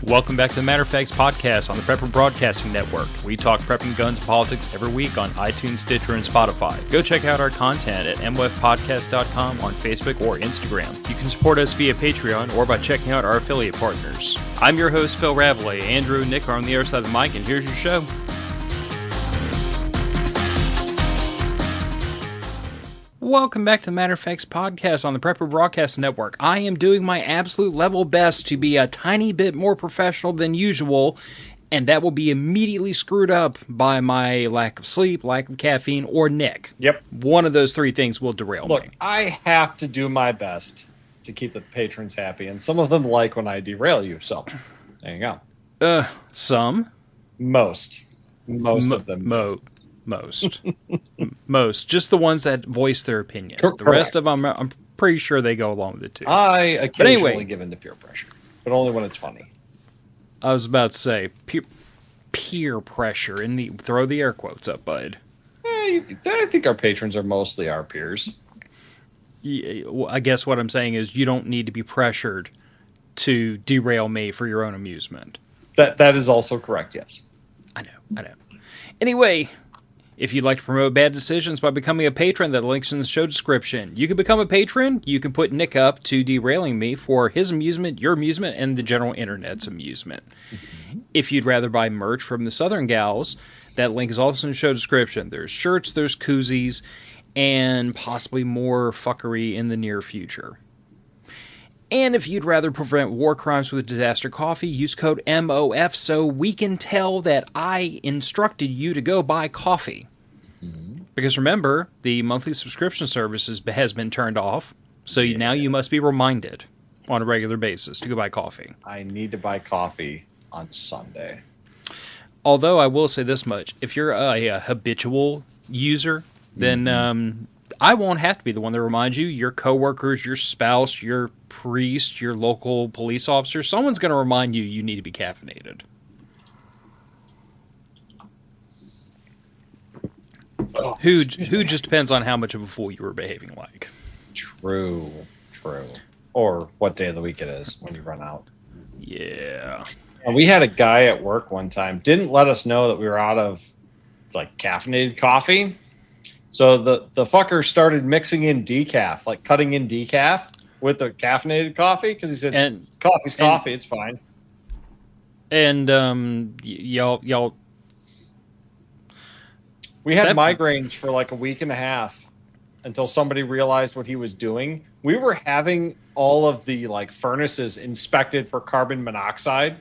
Welcome back to the Matter of Facts podcast on the Prepper Broadcasting Network. We talk prepping, guns, and politics every week on iTunes, Stitcher, and Spotify. Go check out our content at mwfpodcast.com on Facebook or Instagram. You can support us via Patreon or by checking out our affiliate partners. I'm your host, Phil Rabalais. Andrew and Nick are on the other side of the mic, and here's your show. Welcome back to the Matter of Facts podcast on the Prepper Broadcast Network. I am doing my absolute level best to be a tiny bit more professional than usual, and that will be immediately screwed up by my lack of sleep, lack of caffeine, or Nick. Yep. One of those three things will derail me. Look, I have to do my best to keep the patrons happy, and some of them like when I derail you, so there you go. Some? Most of them. Most. Just the ones that voice their opinion. Correct. The rest of them, I'm pretty sure they go along with it too. I occasionally give in to peer pressure, but only when it's funny. I was about to say, peer pressure. Throw the air quotes up, bud. I think our patrons are mostly our peers. I guess what I'm saying is you don't need to be pressured to derail me for your own amusement. That is also correct, yes. I know. Anyway, if you'd like to promote bad decisions by becoming a patron, that link's in the show description. You can become a patron. You can put Nick up to derailing me for his amusement, your amusement, and the general internet's amusement. Mm-hmm. If you'd rather buy merch from the Southern Gals, that link is also in the show description. There's shirts, there's koozies, and possibly more fuckery in the near future. And if you'd rather prevent war crimes with Disaster Coffee, use code MOF so we can tell that I instructed you to go buy coffee. Mm-hmm. Because remember, the monthly subscription service has been turned off, so now you must be reminded on a regular basis to go buy coffee. I need to buy coffee on Sunday. Although I will say this much, if you're a habitual user, then I won't have to be the one that reminds you. Your coworkers, your spouse, your priest, your local police officer, someone's going to remind you need to be caffeinated. Who just depends on how much of a fool you were behaving like. True. Or what day of the week it is when you run out. Yeah. We had a guy at work one time, didn't let us know that we were out of caffeinated coffee. So the fucker started mixing in decaf, cutting in decaf with the caffeinated coffee, because he said, coffee's coffee, it's fine. And y'all... We had migraines for a week and a half until somebody realized what he was doing. We were having all of the furnaces inspected for carbon monoxide.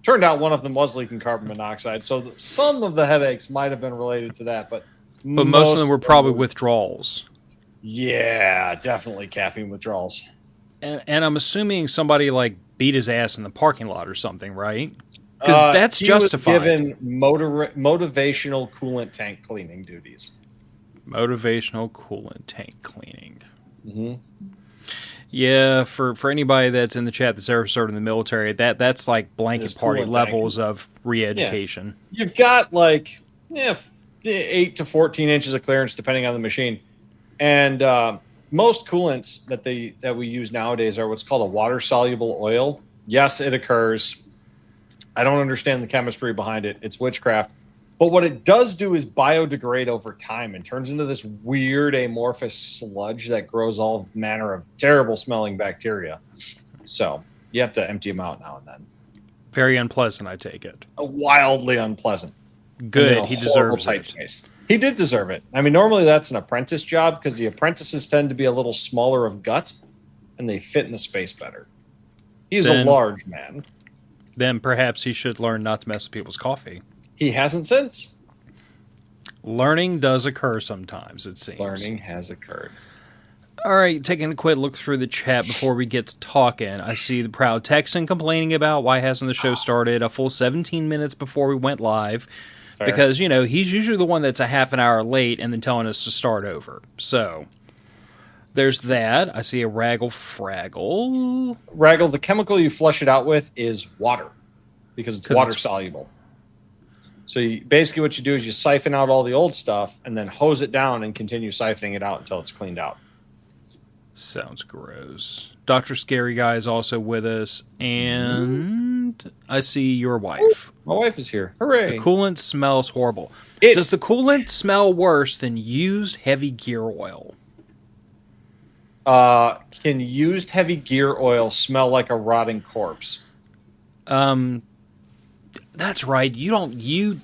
Turned out one of them was leaking carbon monoxide, so some of the headaches might have been related to that, but most of them were probably withdrawals. Yeah, definitely caffeine withdrawals. And I'm assuming somebody beat his ass in the parking lot or something, right? Because that's justified. He was given motivational coolant tank cleaning duties. Motivational coolant tank cleaning. Mm-hmm. Yeah, for anybody that's in the chat that's ever served in the military, that's blanket party levels of re-education. Yeah. You've got 8 to 14 inches of clearance depending on the machine, and most coolants that we use nowadays are what's called a water soluble oil. Yes, it occurs. I don't understand the chemistry behind it. It's witchcraft. But what it does do is biodegrade over time and turns into this weird amorphous sludge that grows all manner of terrible smelling bacteria. So you have to empty them out now and then. Very unpleasant, I take it. Wildly unpleasant. Good, he deserves tight it. Space. He did deserve it. I mean, normally that's an apprentice job because the apprentices tend to be a little smaller of gut and they fit in the space better. He's a large man. Then perhaps he should learn not to mess with people's coffee. He hasn't since. Learning does occur sometimes, it seems. Learning has occurred. All right, taking a quick look through the chat before we get to talking. I see the Proud Texan complaining about why hasn't the show started a full 17 minutes before we went live. Fair. Because, he's usually the one that's a half an hour late and then telling us to start over. So, there's that. I see a Raggle Fraggle. Raggle, the chemical you flush it out with is water. Because it's water soluble. So basically what you do is you siphon out all the old stuff and then hose it down and continue siphoning it out until it's cleaned out. Sounds gross. Dr. Scary Guy is also with us. And And I see your wife. My wife is here. Hooray! The coolant smells horrible. Does the coolant smell worse than used heavy gear oil? Can used heavy gear oil smell like a rotting corpse? That's right. You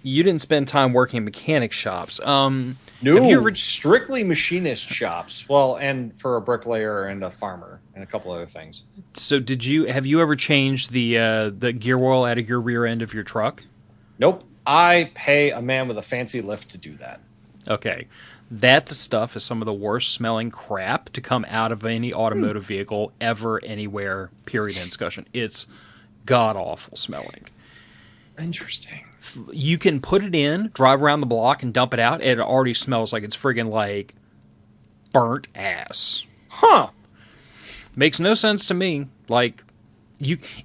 didn't spend time working in mechanic shops. No, have you ever... strictly machinist shops. Well, and for a bricklayer and a farmer and a couple other things. So have you ever changed the gear oil out of your rear end of your truck? Nope. I pay a man with a fancy lift to do that. Okay. That stuff is some of the worst smelling crap to come out of any automotive vehicle ever, anywhere, period, in discussion. It's god-awful smelling. Interesting. You can put it in, drive around the block, and dump it out, and it already smells like it's friggin' like burnt ass. Huh. Makes no sense to me. Like,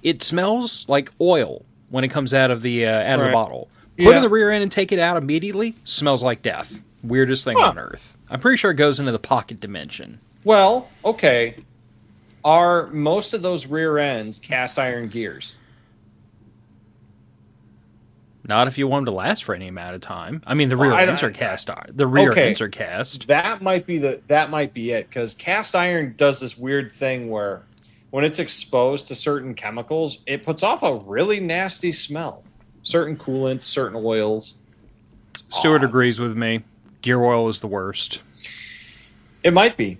it smells like oil when it comes out of the bottle. Put it in the rear end and take it out immediately, smells like death. Weirdest thing on earth. I'm pretty sure it goes into the pocket dimension. Well, okay. Are most of those rear ends cast iron gears? Not if you want them to last for any amount of time. I mean, the rear ends are cast iron. The rear ends are cast. That might be it, because cast iron does this weird thing where when it's exposed to certain chemicals, it puts off a really nasty smell. Certain coolants, certain oils. Stuart agrees with me. Gear oil is the worst. It might be.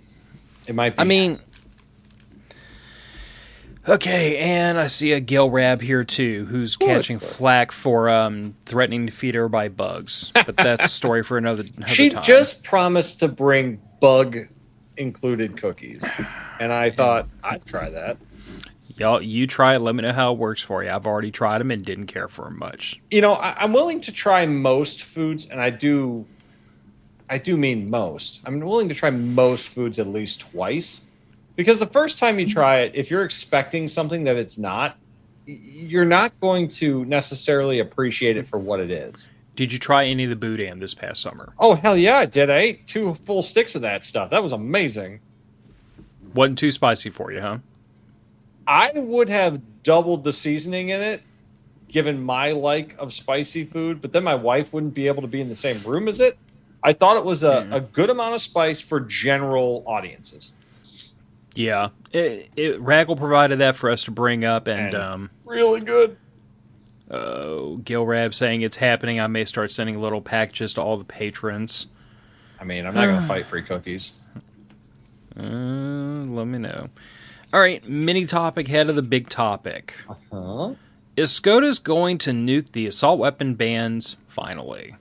I mean... Okay, and I see a Gil Rab here, too, who's catching flack for threatening to feed her by bugs. But that's a story for another time. She just promised to bring bug-included cookies. And I thought, I'd try that. Y'all, you try it. Let me know how it works for you. I've already tried them and didn't care for them much. You know, I'm willing to try most foods, and I do mean most. I'm willing to try most foods at least twice. Because the first time you try it, if you're expecting something that it's not, you're not going to necessarily appreciate it for what it is. Did you try any of the boudin this past summer? Oh, hell yeah, I did. I ate 2 full sticks of that stuff. That was amazing. Wasn't too spicy for you, huh? I would have doubled the seasoning in it, given my like of spicy food, but then my wife wouldn't be able to be in the same room as it. I thought it was a good amount of spice for general audiences. Yeah, Raggle provided that for us to bring up, and really good. Gil Rab saying it's happening. I may start sending little packages to all the patrons. I mean, I'm not going to fight free cookies. Let me know. All right, mini topic head of the big topic. Is SCOTUS going to nuke the assault weapon bans finally?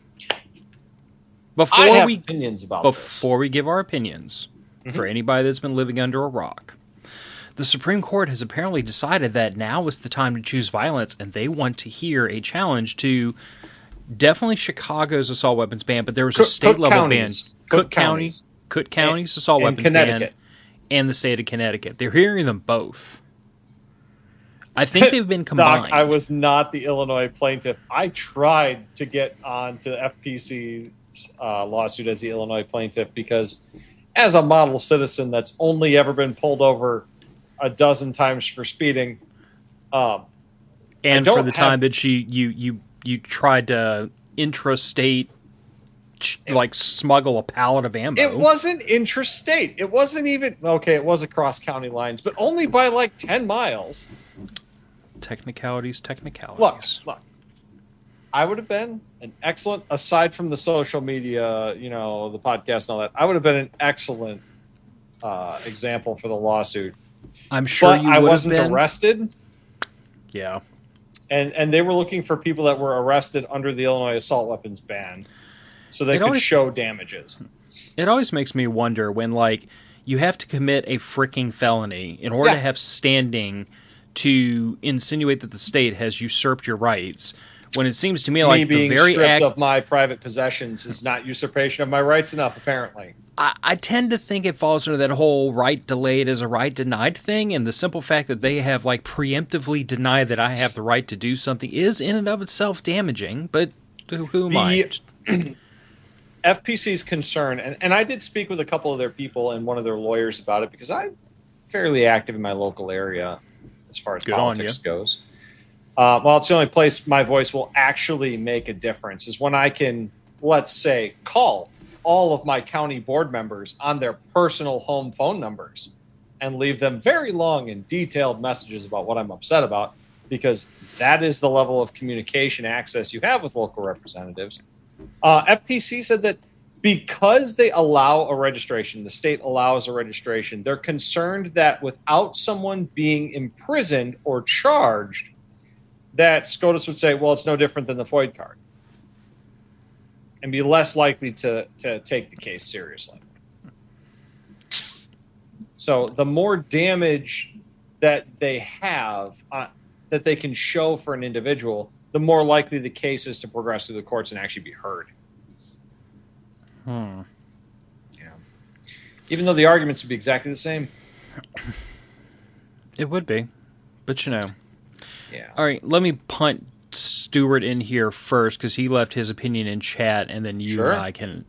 I have opinions about this. Before we give our opinions, for anybody that's been living under a rock, the Supreme Court has apparently decided that now is the time to choose violence, and they want to hear a challenge to definitely Chicago's assault weapons ban, but there was a state-level ban. Cook County's assault weapons ban, and the state of Connecticut. They're hearing them both. I think they've been combined. Doc, I was not the Illinois plaintiff. I tried to get on to FPC's lawsuit as the Illinois plaintiff because as a model citizen that's only ever been pulled over a dozen times for speeding. And for the time that you tried to intrastate smuggle a pallet of ammo. It wasn't intrastate. It wasn't even... Okay, it was across county lines, but only by 10 miles. Technicalities. Look. I would have been an excellent... Aside from the social media, the podcast and all that, I would have been an excellent example for the lawsuit. I'm sure but you would have been. I wasn't arrested. Yeah. And they were looking for people that were arrested under the Illinois assault weapons ban. So they could show damages. It always makes me wonder when, you have to commit a freaking felony in order to have standing to insinuate that the state has usurped your rights. When it seems to me like being the very stripped of my private possessions is not usurpation of my rights enough, apparently. I tend to think it falls under that whole right delayed is a right denied thing, and the simple fact that they have preemptively denied that I have the right to do something is in and of itself damaging. But who am I? FPC's concern, and I did speak with a couple of their people and one of their lawyers about it because I'm fairly active in my local area, as far as Good on politics goes. Well, it's the only place my voice will actually make a difference is when I can, let's say, call all of my county board members on their personal home phone numbers and leave them very long and detailed messages about what I'm upset about, because that is the level of communication access you have with local representatives. FPC said that because they allow a registration, the state allows a registration, they're concerned that without someone being imprisoned or charged, that SCOTUS would say, well, it's no different than the FOID card, and be less likely to take the case seriously. So the more damage that they have, that they can show for an individual, the more likely the case is to progress through the courts and actually be heard. Yeah. Even though the arguments would be exactly the same. It would be. But, Yeah. All right, let me punt Stuart in here first, because he left his opinion in chat, and then you and I can...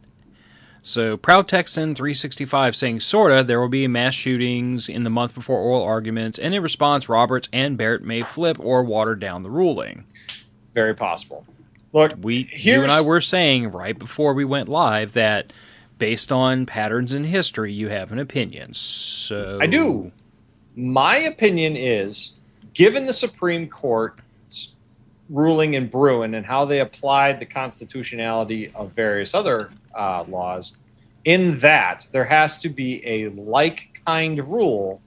So, Proud Texan 365 saying, sorta, there will be mass shootings in the month before oral arguments, and in response, Roberts and Barrett may flip or water down the ruling. Very possible. Look, you and I were saying right before we went live that based on patterns in history, you have an opinion. So I do. My opinion is, given the Supreme Court's ruling in Bruin and how they applied the constitutionality of various other laws, in that there has to be a like kind rule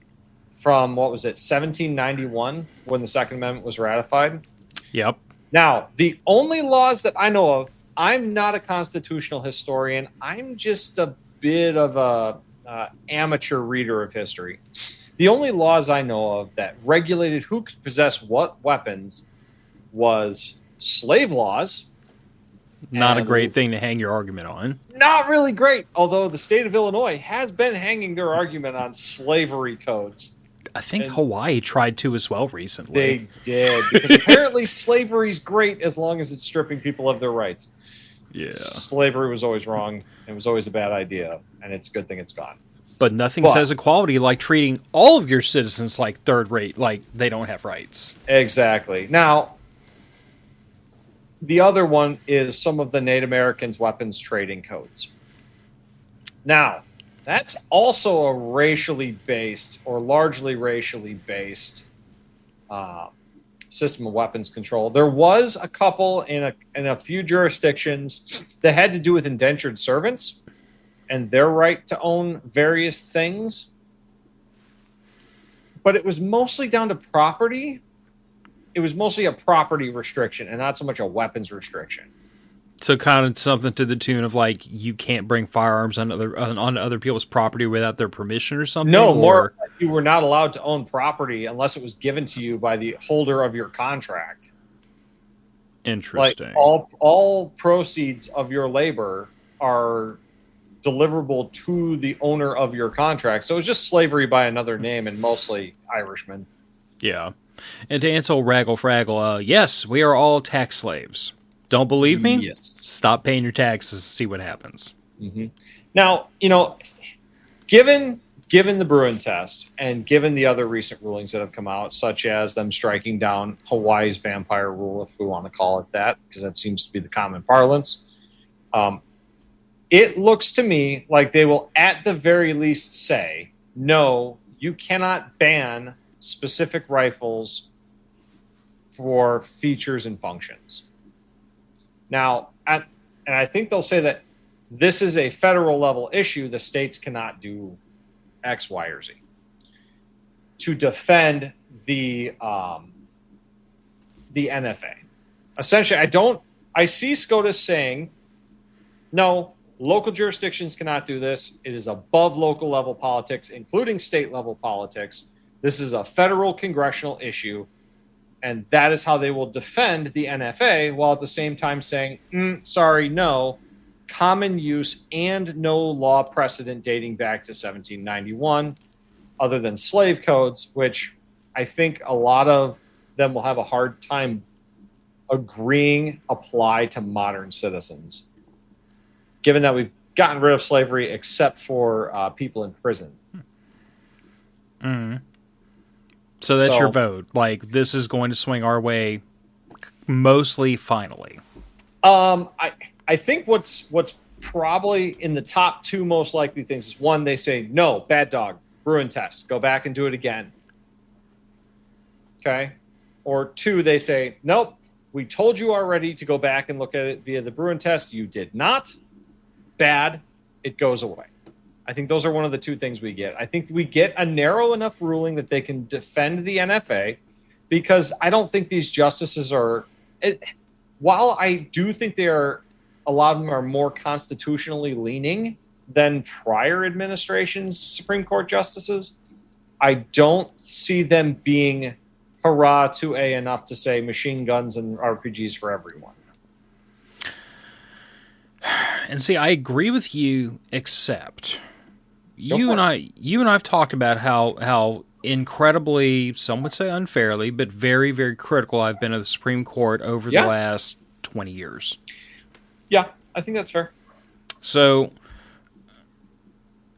from, 1791, when the Second Amendment was ratified? Yep. Now, the only laws that I know of, I'm not a constitutional historian. I'm just a bit of a amateur reader of history. The only laws I know of that regulated who could possess what weapons was slave laws. Not a great thing to hang your argument on. Not really great, although the state of Illinois has been hanging their argument on slavery codes. I think Hawaii tried to as well recently. They did, because apparently slavery is great as long as it's stripping people of their rights. Yeah. Slavery was always wrong. It was always a bad idea, and it's a good thing it's gone. But nothing says equality like treating all of your citizens like third rate, like they don't have rights. Exactly. Now, the other one is some of the Native Americans' weapons trading codes. Now, that's also a racially based or largely racially based system of weapons control. There was a couple in a few jurisdictions that had to do with indentured servants and their right to own various things. But it was mostly down to property. It was mostly a property restriction and not so much a weapons restriction. So kind of something to the tune of like you can't bring firearms on other people's property without their permission or something? No, more like you were not allowed to own property unless it was given to you by the holder of your contract. Interesting. Like all proceeds of your labor are deliverable to the owner of your contract. So it was just slavery by another name, and mostly Irishmen. Yeah. And to answer Raggle Fraggle, yes, we are all tax slaves. Don't believe me? Yes. Stop paying your taxes and see what happens. Mm-hmm. Now, given the Bruin test and given the other recent rulings that have come out, such as them striking down Hawaii's vampire rule, if we want to call it that, because that seems to be the common parlance, it looks to me like they will at the very least say, no, you cannot ban specific rifles for features and functions. Now, and I think they'll say that this is a federal level issue. The states cannot do X, Y, or Z to defend the NFA. Essentially, I see SCOTUS saying, no, local jurisdictions cannot do this. It is above local level politics, including state level politics. This is a federal congressional issue. And that is how they will defend the NFA, while at the same time saying, sorry, no, common use and no law precedent dating back to 1791, other than slave codes, which I think a lot of them will have a hard time agreeing apply to modern citizens, given that we've gotten rid of slavery except for people in prison. Mm. So that's your vote. Like, this is going to swing our way, mostly finally. I think what's probably in the top two most likely things is, one, they say, no, bad dog, Bruin test, go back and do it again. Okay. Or two, they say, nope, we told you already to go back and look at it via the Bruin test. You did not. Bad. It goes away. I think those are one of the two things we get. I think we get a narrow enough ruling that they can defend the NFA, because I don't think these justices are, while I do think they are, a lot of them are more constitutionally leaning than prior administration's Supreme Court justices, I don't see them being hurrah 2A enough to say machine guns and RPGs for everyone. And see, I agree with you, except you and I have talked about how incredibly, some would say unfairly, but very, very critical I've been of the Supreme Court over the last 20 years. Yeah, I think that's fair. So,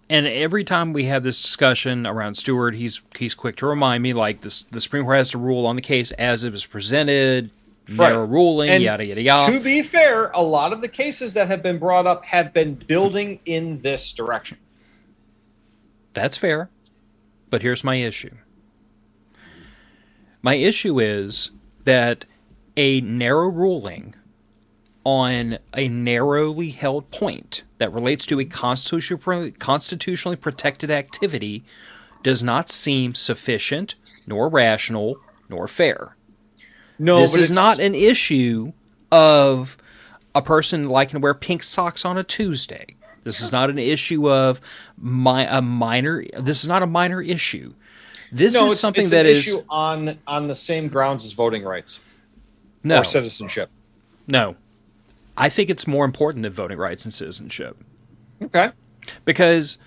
and every time we have this discussion around Stewart, he's quick to remind me, like, the Supreme Court has to rule on the case as it was presented, narrow ruling, and yada, yada, yada. To be fair, a lot of the cases that have been brought up have been building in this direction. That's fair, but here's my issue. My issue is that a narrow ruling on a narrowly held point that relates to a constitutionally protected activity does not seem sufficient, nor rational, nor fair. No, this is not an issue of a person liking to wear pink socks on a Tuesday. This is not an issue of a minor. This is not a minor issue. This is something that is issue on the same grounds as voting rights, no, or citizenship. No, I think it's more important than voting rights and citizenship. Okay, because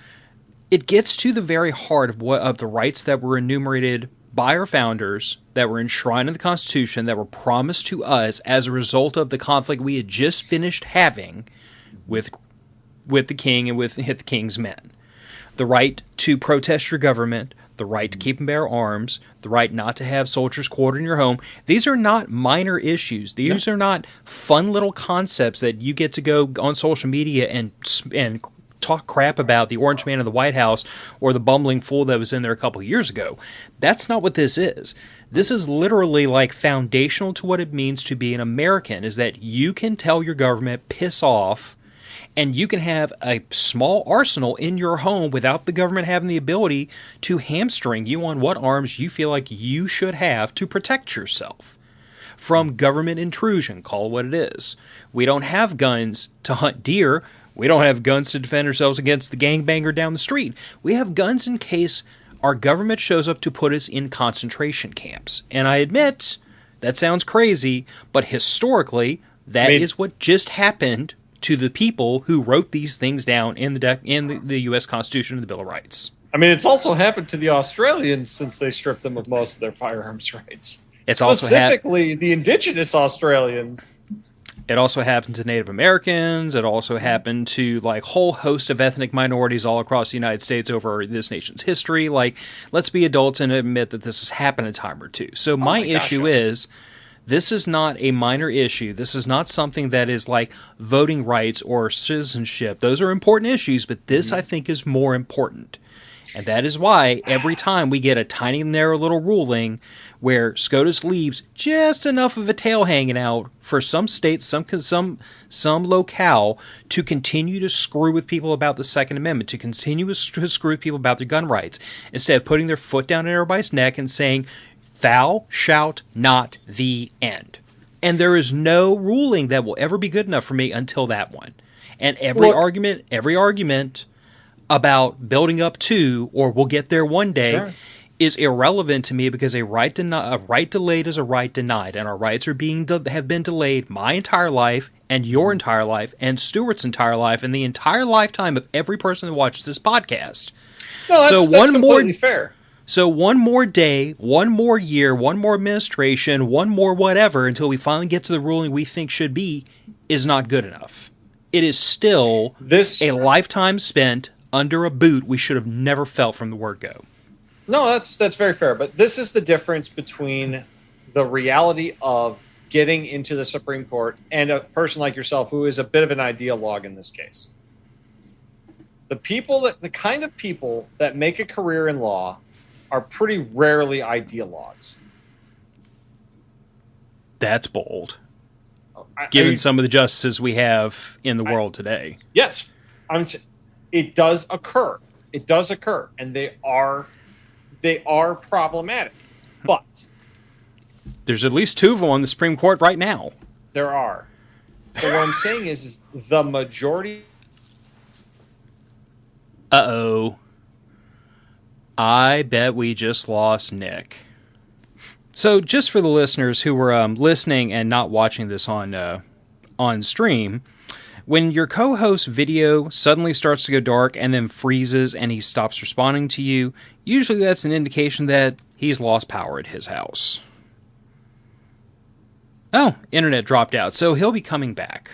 it gets to the very heart of the rights that were enumerated by our founders, that were enshrined in the Constitution, that were promised to us as a result of the conflict we had just finished having with the king and with the king's men. The right to protest your government, the right to keep and bear arms, the right not to have soldiers quartered in your home. These are not minor issues. These are not fun little concepts that you get to go on social media and talk crap about the orange man in the White House or the bumbling fool that was in there a couple of years ago. That's not what this is. This is literally like foundational to what it means to be an American, is that you can tell your government, piss off, and you can have a small arsenal in your home without the government having the ability to hamstring you on what arms you feel like you should have to protect yourself from government intrusion. Call it what it is. We don't have guns to hunt deer. We don't have guns to defend ourselves against the gangbanger down the street. We have guns in case our government shows up to put us in concentration camps. And I admit, that sounds crazy, but historically, that is what just happened to the people who wrote these things down in the U.S. Constitution and the Bill of Rights. I mean, it's also happened to the Australians since they stripped them of most of their firearms rights. It's specifically the indigenous Australians. It also happened to Native Americans. It also happened to like whole host of ethnic minorities all across the United States over this nation's history. Like, let's be adults and admit that this has happened a time or two. So my issue is, this is not a minor issue. This is not something that is like voting rights or citizenship. Those are important issues, but this I think is more important. And that is why every time we get a tiny, narrow little ruling where SCOTUS leaves just enough of a tail hanging out for some states, some locale, to continue to screw with people about the Second Amendment, to continue to screw with people about their gun rights, instead of putting their foot down in everybody's neck and saying, "Thou shalt not the end." And there is no ruling that will ever be good enough for me until that one. And every argument about building up to, or we'll get there one day, is irrelevant to me, because a right delayed is a right denied, and our rights are have been delayed my entire life, and your entire life, and Stuart's entire life, and the entire lifetime of every person that watches this podcast. No, that's completely fair. So one more day, one more year, one more administration, one more whatever, until we finally get to the ruling we think should be, is not good enough. It is still a lifetime spent under a boot we should have never felt from the word go. No, that's very fair. But this is the difference between the reality of getting into the Supreme Court and a person like yourself who is a bit of an ideologue in this case. The kind of people that make a career in law are pretty rarely ideologues. That's bold. Given some of the justices we have in the world today. Yes. It does occur. It does occur. And they are problematic. But there's at least 2 of them on the Supreme Court right now. There are. But what I'm saying is the majority. Uh-oh. I bet we just lost Nick. So just for the listeners who were listening and not watching this on stream, when your co-host's video suddenly starts to go dark and then freezes and he stops responding to you, usually that's an indication that he's lost power at his house. Oh, internet dropped out, so he'll be coming back.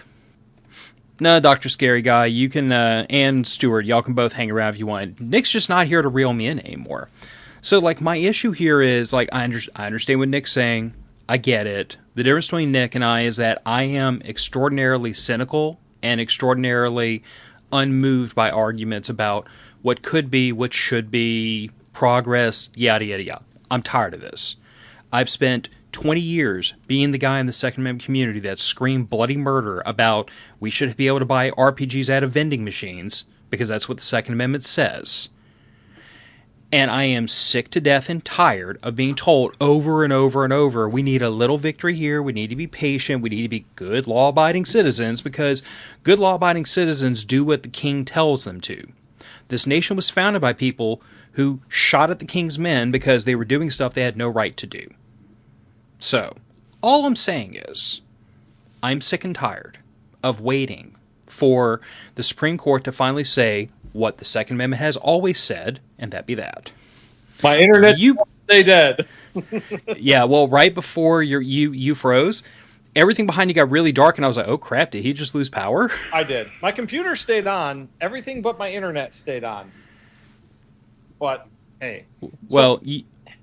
No, Dr. Scary Guy, you can, and Stuart, y'all can both hang around if you want. Nick's just not here to reel me in anymore. So, like, my issue here is, like, I understand what Nick's saying. I get it. The difference between Nick and I is that I am extraordinarily cynical and extraordinarily unmoved by arguments about what could be, what should be, progress, yada, yada, yada. I'm tired of this. I've spent 20 years being the guy in the Second Amendment community that screamed bloody murder about we should be able to buy RPGs out of vending machines because that's what the Second Amendment says. And I am sick to death and tired of being told over and over and over, we need a little victory here, we need to be patient, we need to be good law-abiding citizens, because good law-abiding citizens do what the king tells them to. This nation was founded by people who shot at the king's men because they were doing stuff they had no right to do. So, all I'm saying is, I'm sick and tired of waiting for the Supreme Court to finally say what the Second Amendment has always said, and that be that. My internet stay dead. Yeah, well, right before you froze, everything behind you got really dark, and I was like, oh crap, did he just lose power? I did. My computer stayed on. Everything but my internet stayed on. But, hey. Well,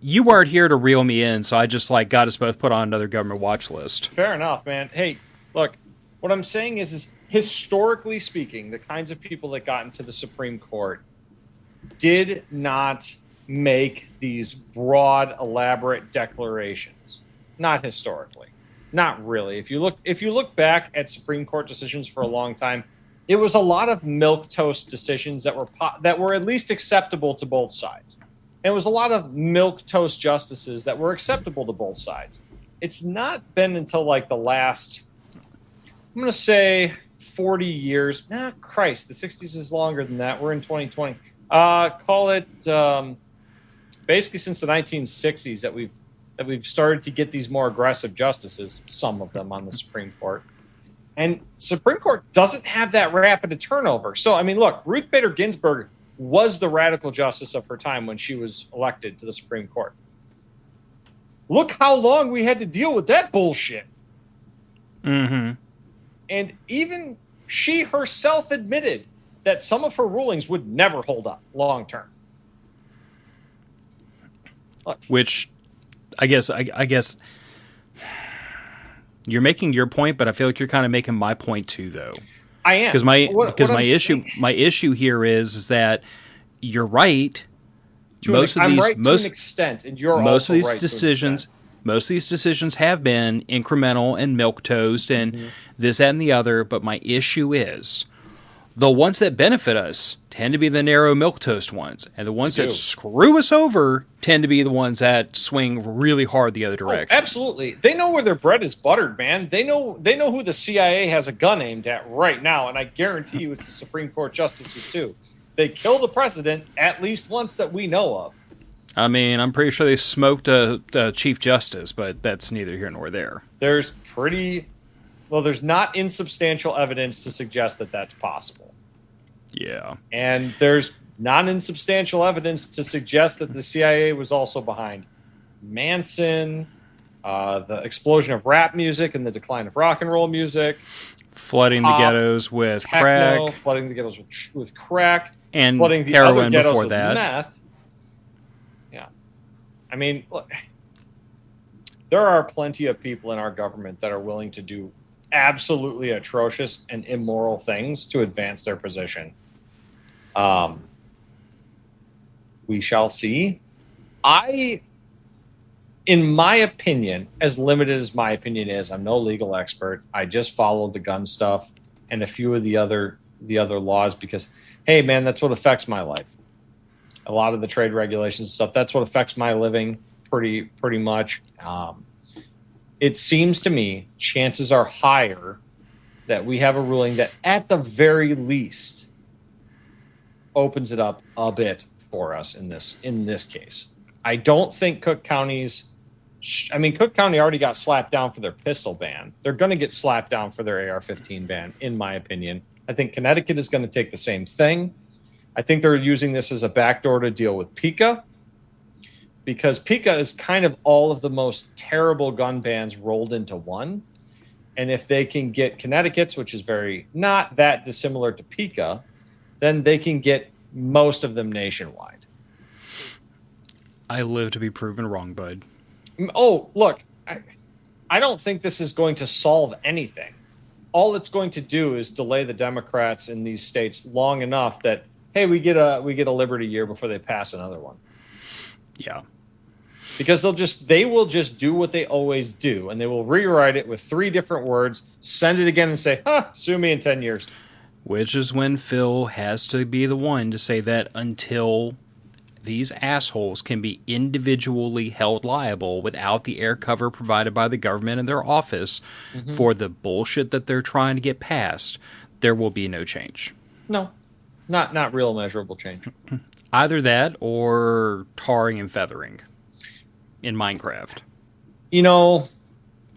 you weren't here to reel me in, so I just got us both put on another government watch list. Fair enough, man. Hey, look, what I'm saying is historically speaking, the kinds of people that got into the Supreme Court did not make these broad, elaborate declarations. Not historically. Not really. If you look back at Supreme Court decisions for a long time, it was a lot of milquetoast decisions that were at least acceptable to both sides. And it was a lot of milquetoast justices that were acceptable to both sides. It's not been until the last, I'm going to say 40 years. Christ, the 60s is longer than that. We're in 2020. Call it basically since the 1960s that we've started to get these more aggressive justices, some of them on the Supreme Court. And Supreme Court doesn't have that rapid a turnover. So, I mean, look, Ruth Bader Ginsburg was the radical justice of her time when she was elected to the Supreme Court. Look how long we had to deal with that bullshit. Mm-hmm. And even she herself admitted that some of her rulings would never hold up long term. Look. Which, I guess you're making your point, but I feel like you're kind of making my point too, though. I am, because my issue here is that you're right. Most of these decisions have been incremental and milquetoast and this, that, and the other. But my issue is the ones that benefit us tend to be the narrow milquetoast ones, and the ones that screw us over tend to be the ones that swing really hard the other direction. Oh, absolutely. They know where their bread is buttered, man. They know who the CIA has a gun aimed at right now, and I guarantee you it's the Supreme Court justices too. They killed a president at least once that we know of. I mean, I'm pretty sure they smoked a Chief Justice, but that's neither here nor there. There's not insubstantial evidence to suggest that that's possible. Yeah. And there's non-insubstantial evidence to suggest that the CIA was also behind Manson, the explosion of rap music and the decline of rock and roll music, flooding the ghettos with crack, with crack, and flooding the heroin other ghettos before with that. meth. Yeah. mean, look, there are plenty of people in our government that are willing to do absolutely atrocious and immoral things to advance their position. We shall see. In my opinion, as limited as my opinion is, I'm no legal expert. I just follow the gun stuff and a few of the other laws because, hey, man, that's what affects my life. A lot of the trade regulations and stuff, that's what affects my living pretty much. It seems to me chances are higher that we have a ruling that at the very least opens it up a bit for us in this case. I don't think Cook County already got slapped down for their pistol ban. They're going to get slapped down for their AR-15 ban, in my opinion. I think Connecticut is going to take the same thing. I think they're using this as a backdoor to deal with PICA, because PICA is kind of all of the most terrible gun bans rolled into one. And if they can get Connecticut's, which is not that dissimilar to PICA, then they can get most of them nationwide. I live to be proven wrong, bud. Oh, look, I don't think this is going to solve anything. All it's going to do is delay the Democrats in these states long enough that, hey, we get a liberty year before they pass another one. Yeah. Because they will just do what they always do, and they will rewrite it with 3 different words, send it again and say, sue me in 10 years. Which is when Phil has to be the one to say that until these assholes can be individually held liable without the air cover provided by the government and their office for the bullshit that they're trying to get passed, there will be no change. No, not real measurable change. Either that or tarring and feathering in Minecraft. You know,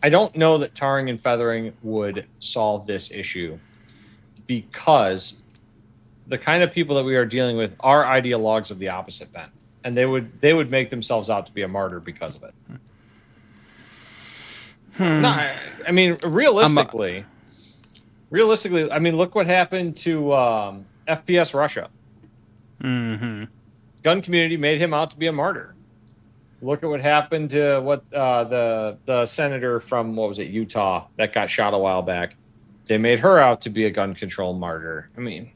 I don't know that tarring and feathering would solve this issue, because the kind of people that we are dealing with are ideologues of the opposite bent, and they would make themselves out to be a martyr because of it. No, I mean, realistically, I mean, look what happened to FPS Russia. Mm-hmm. Gun community made him out to be a martyr. Look at what happened to the senator from, what was it, Utah, that got shot a while back. They made her out to be a gun control martyr. I mean,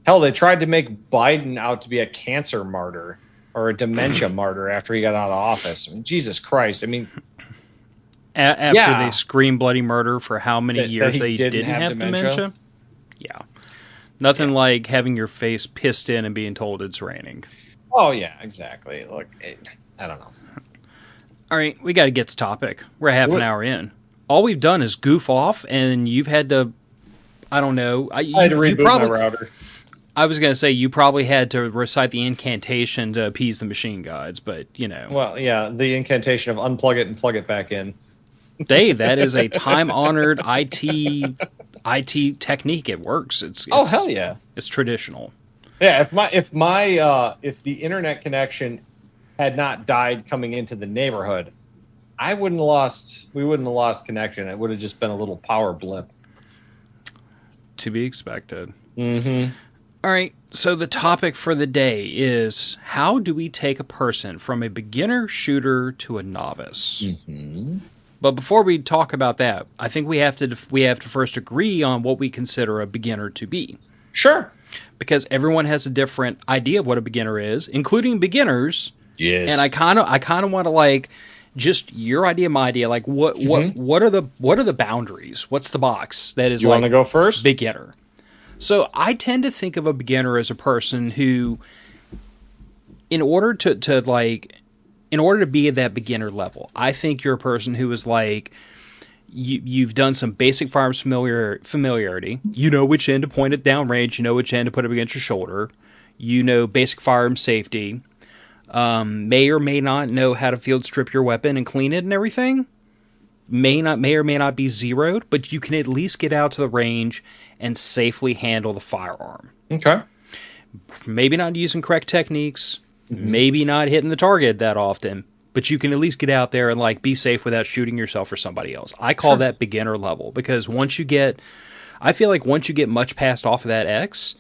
hell, they tried to make Biden out to be a cancer martyr or a dementia martyr after he got out of office. I mean, Jesus Christ. I mean, after they screamed bloody murder for how many years they didn't have dementia? Yeah. Nothing like having your face pissed in and being told it's raining. Oh, yeah, exactly. Look, I don't know. All right, we got to get to topic. We're half an hour in. All we've done is goof off, and you've had to, I don't know. I had to reboot my router. I was going to say you probably had to recite the incantation to appease the machine gods, but, you know. Well, yeah, the incantation of unplug it and plug it back in. Dave, that is a time-honored IT technique. It works. It's hell yeah. It's traditional. Yeah, if the internet connection had not died coming into the neighborhood, we wouldn't have lost connection. It would have just been a little power blip. To be expected. Mm-hmm. All right, so the topic for the day is, how do we take a person from a beginner shooter to a novice? Mm-hmm. But before we talk about that, I think we have to first agree on what we consider a beginner to be. Sure. Because everyone has a different idea of what a beginner is, including beginners. Yes. And I kind of want to, like, just your idea, my idea, like what are the boundaries? What's the box that is? You want to go first? Beginner. So I tend to think of a beginner as a person who, in order to be at that beginner level, I think you're a person who is like, you've done some basic firearms familiarity. You know which end to point it downrange. You know which end to put it against your shoulder. You know basic firearm safety. May or may not know how to field strip your weapon and clean it and everything. May or may not be zeroed, but you can at least get out to the range and safely handle the firearm. Okay. Maybe not using correct techniques. Mm-hmm. Maybe not hitting the target that often, but you can at least get out there and, like, be safe without shooting yourself or somebody else. I call that beginner level, because I feel like once you get much past off of that X,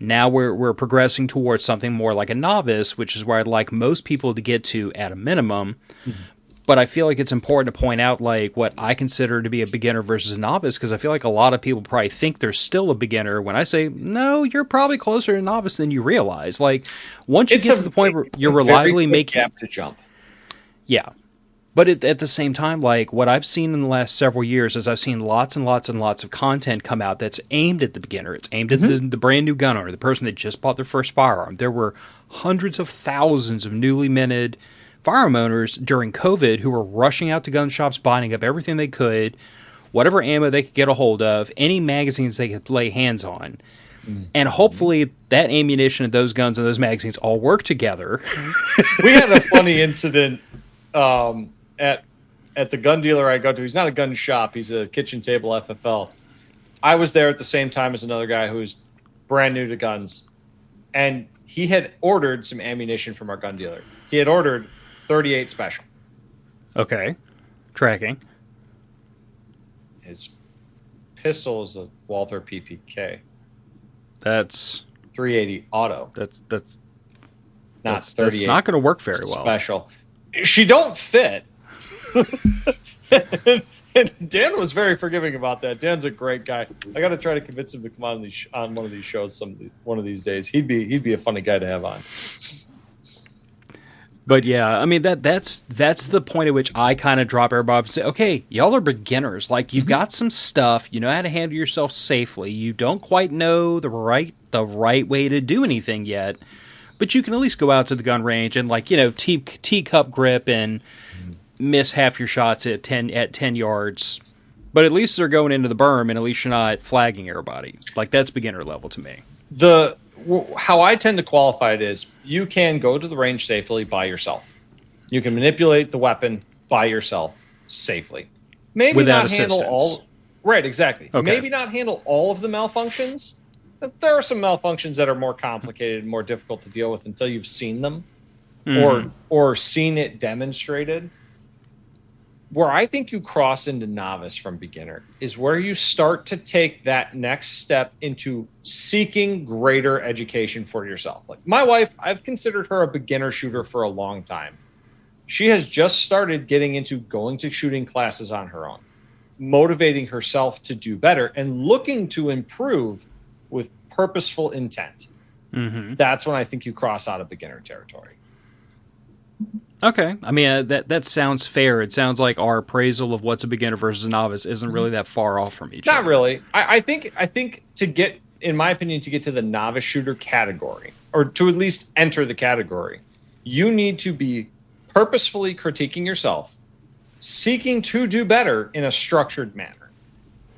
Now we're progressing towards something more like a novice, which is where I'd like most people to get to at a minimum. Mm-hmm. But I feel like it's important to point out like what I consider to be a beginner versus a novice, because I feel like a lot of people probably think they're still a beginner when I say, no, you're probably closer to a novice than you realize. Like once you get to the point where you're reliably making gap to jump. Yeah. But at the same time, like what I've seen in the last several years is I've seen lots and lots and lots of content come out that's aimed at the beginner. It's aimed at the brand new gun owner, the person that just bought their first firearm. There were hundreds of thousands of newly minted firearm owners during COVID who were rushing out to gun shops, buying up everything they could, whatever ammo they could get a hold of, any magazines they could lay hands on. And hopefully that ammunition and those guns and those magazines all work together. We had a funny incident at the gun dealer I go to. He's not a gun shop. He's a kitchen table FFL. I was there at the same time as another guy who's brand new to guns. And he had ordered some ammunition from our gun dealer. He had ordered 38 special. Okay. Tracking. His pistol is a Walther PPK. That's 380 auto. That's not 38. That's not going to work very well. Special. She don't fit. And Dan was very forgiving about that. Dan's a great guy. I got to try to convince him to come on one of these shows one of these days. He'd be a funny guy to have on. But yeah, I mean that's the point at which I kind of drop everybody off and say, okay, y'all are beginners. Like you've got some stuff, you know how to handle yourself safely. You don't quite know the right way to do anything yet, but you can at least go out to the gun range and teacup grip and miss half your shots at 10 yards. But at least they're going into the berm, and at least you're not flagging everybody. Like that's beginner level to me. How I tend to qualify it is you can go to the range safely by yourself. You can manipulate the weapon by yourself safely. Maybe without not handle assistance. all. Right, exactly. Okay. Maybe not handle all of the malfunctions. But there are some malfunctions that are more complicated and more difficult to deal with until you've seen them or seen it demonstrated. Where I think you cross into novice from beginner is where you start to take that next step into seeking greater education for yourself. Like my wife, I've considered her a beginner shooter for a long time. She has just started getting into going to shooting classes on her own, motivating herself to do better and looking to improve with purposeful intent. Mm-hmm. That's when I think you cross out of beginner territory. Okay. I mean, that sounds fair. It sounds like our appraisal of what's a beginner versus a novice isn't really that far off from each other. Not really. I think to get, in my opinion, to get to the novice shooter category, or to at least enter the category, you need to be purposefully critiquing yourself, seeking to do better in a structured manner.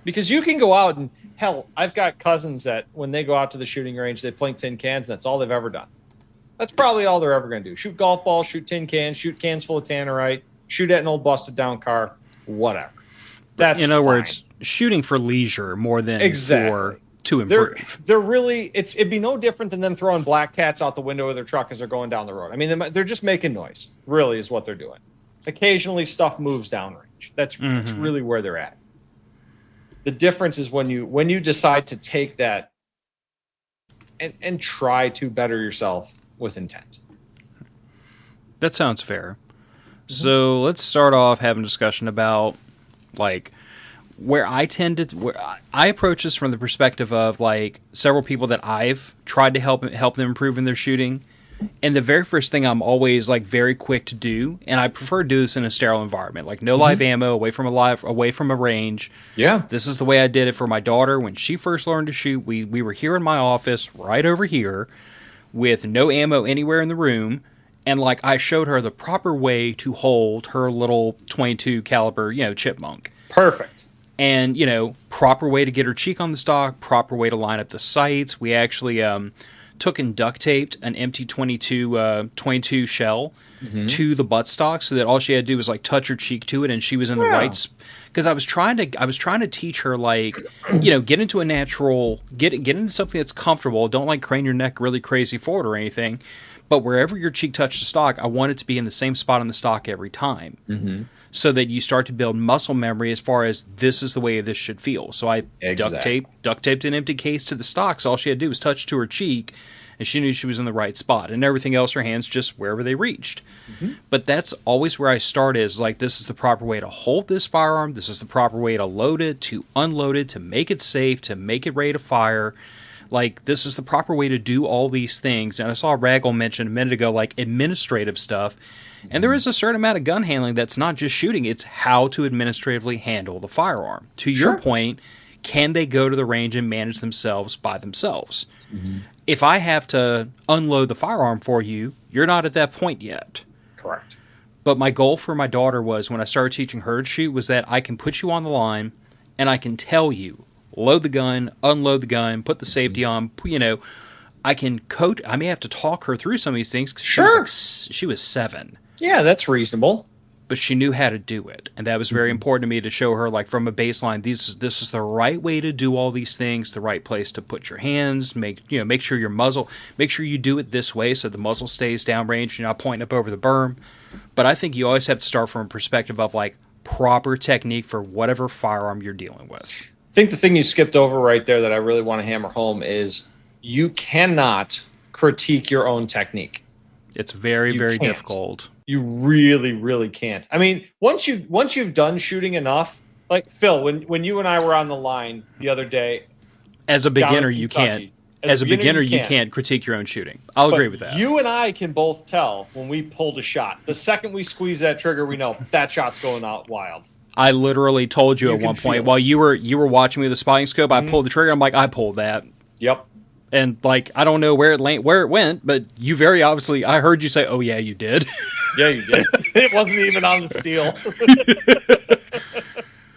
Because you can go out and, hell, I've got cousins that when they go out to the shooting range, they plink tin cans, and that's all they've ever done. That's probably all they're ever going to do. Shoot golf balls, shoot tin cans, shoot cans full of tannerite, shoot at an old busted down car, whatever. That's in other words, shooting for leisure more than to improve. They're really, it'd be no different than them throwing black cats out the window of their truck as they're going down the road. I mean, they're just making noise, really, is what they're doing. Occasionally, stuff moves downrange. That's really where they're at. The difference is when you decide to take that and try to better yourself with intent. That sounds fair. Mm-hmm. So let's start off having a discussion about like where I approach this from the perspective of like several people that I've tried to help them improve in their shooting. And the very first thing I'm always like very quick to do, and I prefer to do this in a sterile environment, like no live ammo, away from a range. Yeah. This is the way I did it for my daughter when she first learned to shoot. We were here in my office, right over here, with no ammo anywhere in the room, and like I showed her the proper way to hold her little .22 caliber, chipmunk. Perfect. And proper way to get her cheek on the stock, proper way to line up the sights. We actually took and duct taped an empty 22 shell to the buttstock so that all she had to do was like touch her cheek to it, and she was in the right. Because I was trying to teach her like get into a natural, get into something that's comfortable. Don't like crane your neck really crazy forward or anything, but wherever your cheek touched the stock, I want it to be in the same spot on the stock every time. Mm-hmm. so that you start to build muscle memory as far as this is the way this should feel. So I duct taped an empty case to the stock, so all she had to do was touch to her cheek, and she knew she was in the right spot. And everything else, her hands just wherever they reached. Mm-hmm. But that's always where I start, is like, this is the proper way to hold this firearm. This is the proper way to load it, to unload it, to make it safe, to make it ready to fire. Like, this is the proper way to do all these things. And I saw Raggle mention a minute ago, like, administrative stuff. And there is a certain amount of gun handling that's not just shooting. It's how to administratively handle the firearm. To your point, can they go to the range and manage themselves by themselves? Mm-hmm. If I have to unload the firearm for you, you're not at that point yet. Correct. But my goal for my daughter was, when I started teaching her to shoot, was that I can put you on the line and I can tell you, load the gun, unload the gun, put the safety on, I can coach. I may have to talk her through some of these things, because she was 7. Yeah, that's reasonable. But she knew how to do it, and that was very important to me, to show her, like, from a baseline, this is the right way to do all these things, the right place to put your hands, make sure your muzzle, make sure you do it this way so the muzzle stays downrange, you're not pointing up over the berm. But I think you always have to start from a perspective of, like, proper technique for whatever firearm you're dealing with. I think the thing you skipped over right there that I really want to hammer home is you cannot critique your own technique. It's very, very difficult. You really, really can't. I mean, once you've done shooting enough, like Phil, when you and I were on the line the other day, as a beginner, you can't. As a beginner, you can't critique your own shooting. I'll agree with that. You and I can both tell when we pulled a shot. The second we squeeze that trigger, we know that shot's going out wild. I literally told you at one point, while you were watching me with the spotting scope, I pulled the trigger. I'm like, I pulled that. Yep. And, like, I don't know where it went, but you very obviously, I heard you say, "Oh yeah, you did." Yeah, you did. It wasn't even on the steel.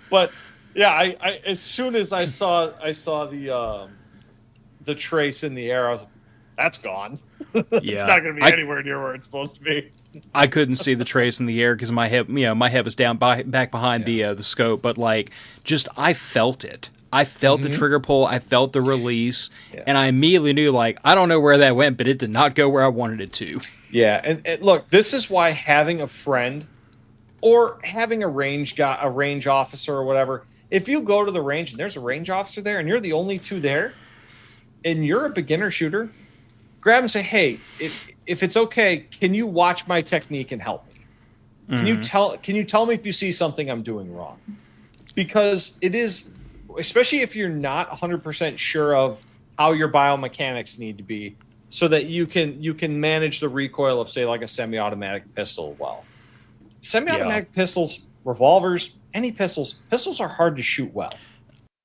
But yeah, I as soon as I saw the trace in the air, I was like, that's gone. It's not going to be anywhere near where it's supposed to be. I couldn't see the trace in the air because my head was down back behind the scope, but, like, just I felt it. I felt the trigger pull, I felt the release, and I immediately knew, like, I don't know where that went, but it did not go where I wanted it to. Yeah, and look, this is why having a friend or having a range officer or whatever, if you go to the range and there's a range officer there and you're the only two there, and you're a beginner shooter, grab him and say, "Hey, if it's okay, can you watch my technique and help me? Can you tell me if you see something I'm doing wrong?" Because it is, especially if you're not 100% sure of how your biomechanics need to be, so that you can manage the recoil of, say, like a semi-automatic pistol well. Semi-automatic pistols, revolvers, any pistols are hard to shoot well.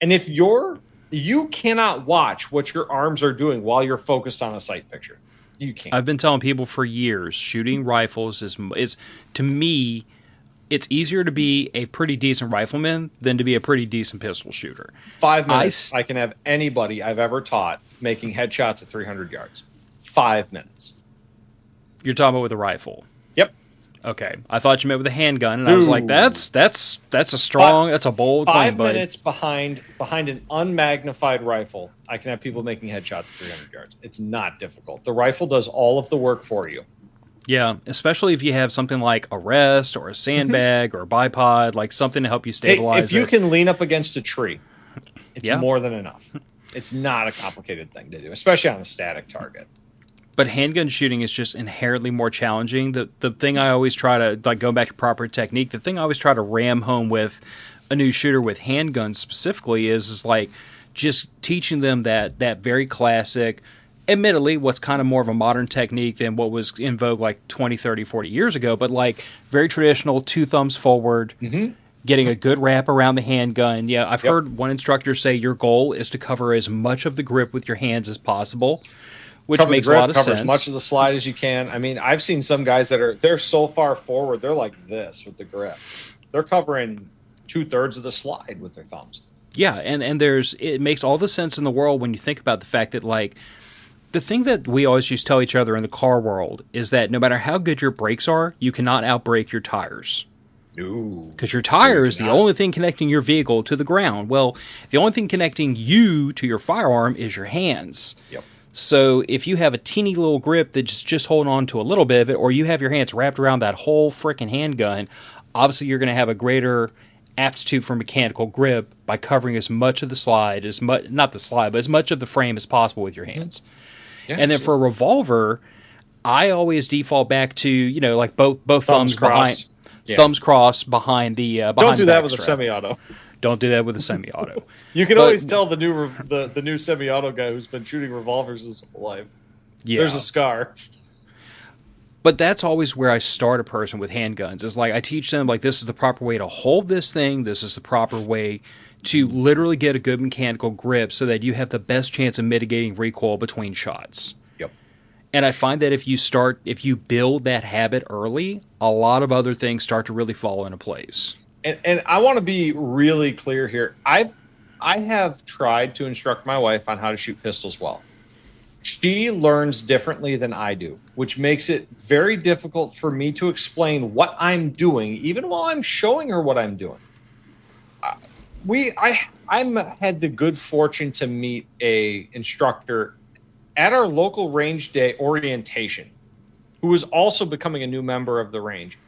And if you cannot watch what your arms are doing while you're focused on a sight picture. You can't. I've been telling people for years, shooting rifles is to me, it's easier to be a pretty decent rifleman than to be a pretty decent pistol shooter. 5 minutes, I can have anybody I've ever taught making headshots at 300 yards. 5 minutes. You're talking about with a rifle? Yep. Okay. I thought you meant with a handgun, and I was like, that's a bold claim, 5 minutes behind an unmagnified rifle, I can have people making headshots at 300 yards. It's not difficult. The rifle does all of the work for you. Yeah, especially if you have something like a rest or a sandbag or a bipod, like something to help you stabilize. If you can lean up against a tree, it's more than enough. It's not a complicated thing to do, especially on a static target. But handgun shooting is just inherently more challenging. The thing I always try to, like, going back to proper technique, the thing I always try to ram home with a new shooter with handguns specifically is like just teaching them that very classic, admittedly, what's kind of more of a modern technique than what was in vogue like 20, 30, 40 years ago, but like very traditional 2 thumbs forward, getting a good wrap around the handgun. Yeah, I've heard one instructor say your goal is to cover as much of the grip with your hands as possible, which makes a lot of sense. Cover as much of the slide as you can. I mean, I've seen some guys they're so far forward, they're like this with the grip. They're covering 2/3 of the slide with their thumbs. Yeah, and it makes all the sense in the world when you think about the fact that, like, the thing that we always used to tell each other in the car world is that no matter how good your brakes are, you cannot outbrake your tires. Because your tire is the only thing connecting your vehicle to the ground. Well, the only thing connecting you to your firearm is your hands. Yep. So if you have a teeny little grip that's just holding on to a little bit of it, or you have your hands wrapped around that whole frickin' handgun, obviously you're going to have a greater aptitude for mechanical grip by covering as much of the slide, not the slide, but as much of the frame as possible with your hands. Yeah, and then for a revolver, I always default back to, like both thumbs crossed. thumbs crossed behind the behind Don't do the that back with a strap. semi-auto. Don't do that with a semi-auto. You can always tell the new semi-auto guy who's been shooting revolvers his whole life. Yeah. There's a scar. But that's always where I start a person with handguns. Is like I teach them, like, this is the proper way to hold this thing. This is the proper way to literally get a good mechanical grip so that you have the best chance of mitigating recoil between shots. Yep. And I find that if you build that habit early, a lot of other things start to really fall into place. And I want to be really clear here. I have tried to instruct my wife on how to shoot pistols well. She learns differently than I do, which makes it very difficult for me to explain what I'm doing, even while I'm showing her what I'm doing. I had the good fortune to meet a instructor at our local range day orientation, who was also becoming a new member of the range.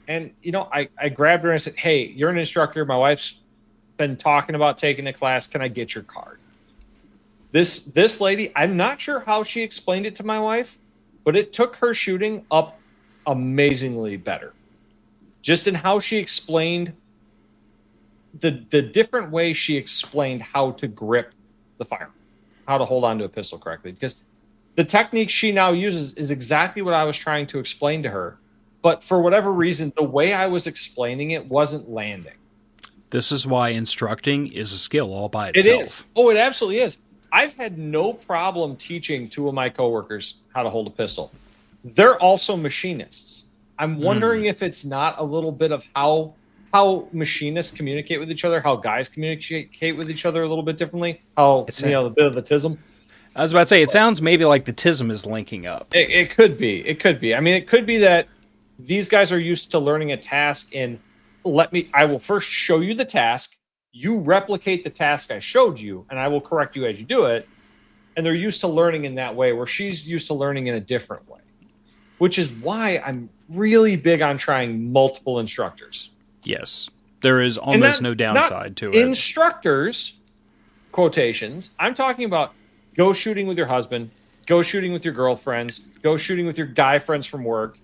And, I grabbed her and I said, "Hey, you're an instructor. My wife's been talking about taking a class. Can I get your card?" This lady, I'm not sure how she explained it to my wife, but it took her shooting up amazingly better. Just in how she explained the different way she explained how to grip the firearm, how to hold onto a pistol correctly. Because the technique she now uses is exactly what I was trying to explain to her. But for whatever reason, the way I was explaining it wasn't landing. This is why instructing is a skill all by itself. It is. Oh, it absolutely is. I've had no problem teaching two of my coworkers how to hold a pistol. They're also machinists. I'm wondering if it's not a little bit of how machinists communicate with each other, how guys communicate with each other a little bit differently, a bit of the tism. I was about to say, it sounds maybe like the tism is linking up. It could be. It could be. I mean, it could be that these guys are used to learning a task in, I will first show you the task. You replicate the task I showed you, and I will correct you as you do it. And they're used to learning in that way, where she's used to learning in a different way, which is why I'm really big on trying multiple instructors. Yes. There is almost no downside to it. Instructors, quotations, I'm talking about go shooting with your husband, go shooting with your girlfriends, go shooting with your guy friends from work.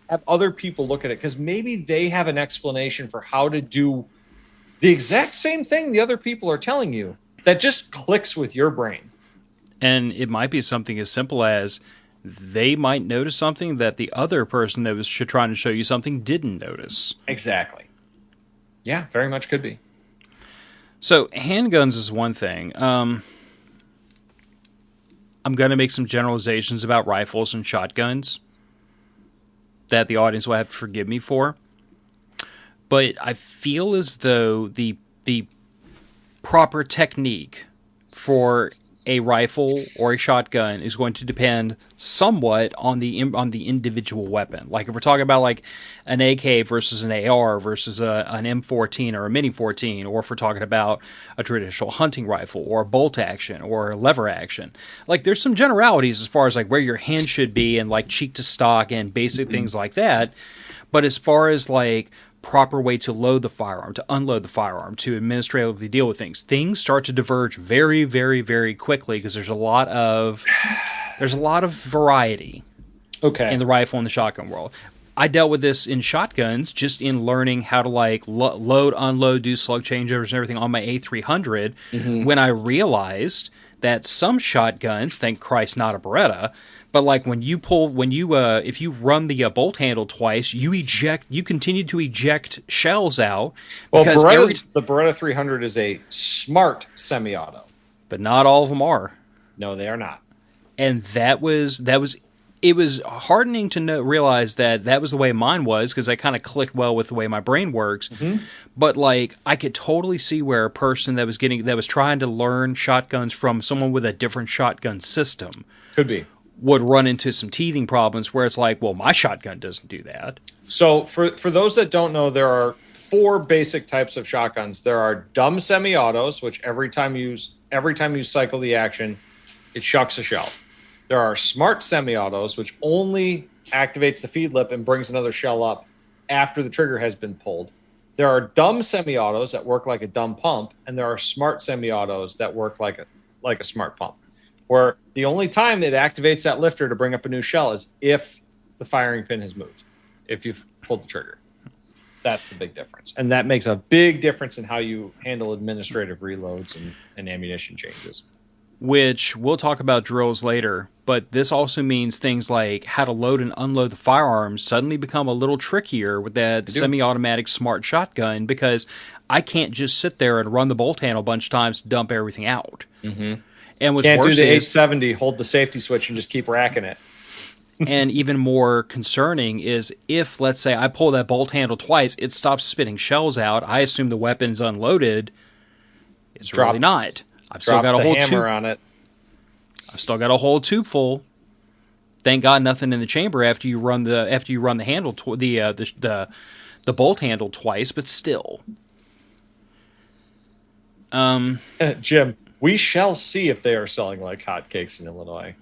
Have other people look at it, because maybe they have an explanation for how to do the exact same thing the other people are telling you that just clicks with your brain. And it might be something as simple as they might notice something that the other person that was trying to show you something didn't notice. Exactly. Yeah, very much could be. So handguns is one thing. I'm going to make some generalizations about rifles and shotguns that the audience will have to forgive me for. But I feel as though the proper technique for a rifle or a shotgun is going to depend somewhat on the individual weapon. Like if we're talking about like an AK versus an AR versus an M14 or a Mini 14, or if we're talking about a traditional hunting rifle or a bolt action or a lever action, like there's some generalities as far as like where your hand should be and like cheek to stock and basic things like that. But as far as like proper way to load the firearm, to unload the firearm, to administratively deal with things start to diverge very, very, very quickly, because there's a lot of variety in the rifle and the shotgun world. I dealt with this in shotguns, just in learning how to like load, unload, do slug changeovers and everything on my A300, when I realized that some shotguns, thank Christ not a Beretta, but like if you run the bolt handle twice, you continue to eject shells out. Well, the Beretta 300 is a smart semi-auto, but not all of them are. No, they are not. And it was heartening to realize that was the way mine was, because I kind of clicked well with the way my brain works. But like I could totally see where a person that was trying to learn shotguns from someone with a different shotgun system would run into some teething problems, where it's like, well, my shotgun doesn't do that. So for those that don't know, there are 4 basic types of shotguns. There are dumb semi-autos, which every time you cycle the action, it shucks a shell. There are smart semi-autos, which only activates the feed lip and brings another shell up after the trigger has been pulled. There are dumb semi-autos that work like a dumb pump, and there are smart semi-autos that work like a smart pump, where the only time it activates that lifter to bring up a new shell is if the firing pin has moved, if you've pulled the trigger. That's the big difference. And that makes a big difference in how you handle administrative reloads and ammunition changes. Which we'll talk about drills later, but this also means things like how to load and unload the firearms suddenly become a little trickier with that semi-automatic smart shotgun, because I can't just sit there and run the bolt handle a bunch of times to dump everything out. Mm-hmm. And what's Can't worse do the is 870, hold the safety switch and just keep racking it. And even more concerning is if, let's say, I pull that bolt handle twice, it stops spitting shells out. I assume the weapon's unloaded. It's really not. I've still got a whole hammer on it. I've still got a whole tube full. Thank God, nothing in the chamber after you run the handle the bolt handle twice, but still. Jim, we shall see if they are selling like hotcakes in Illinois.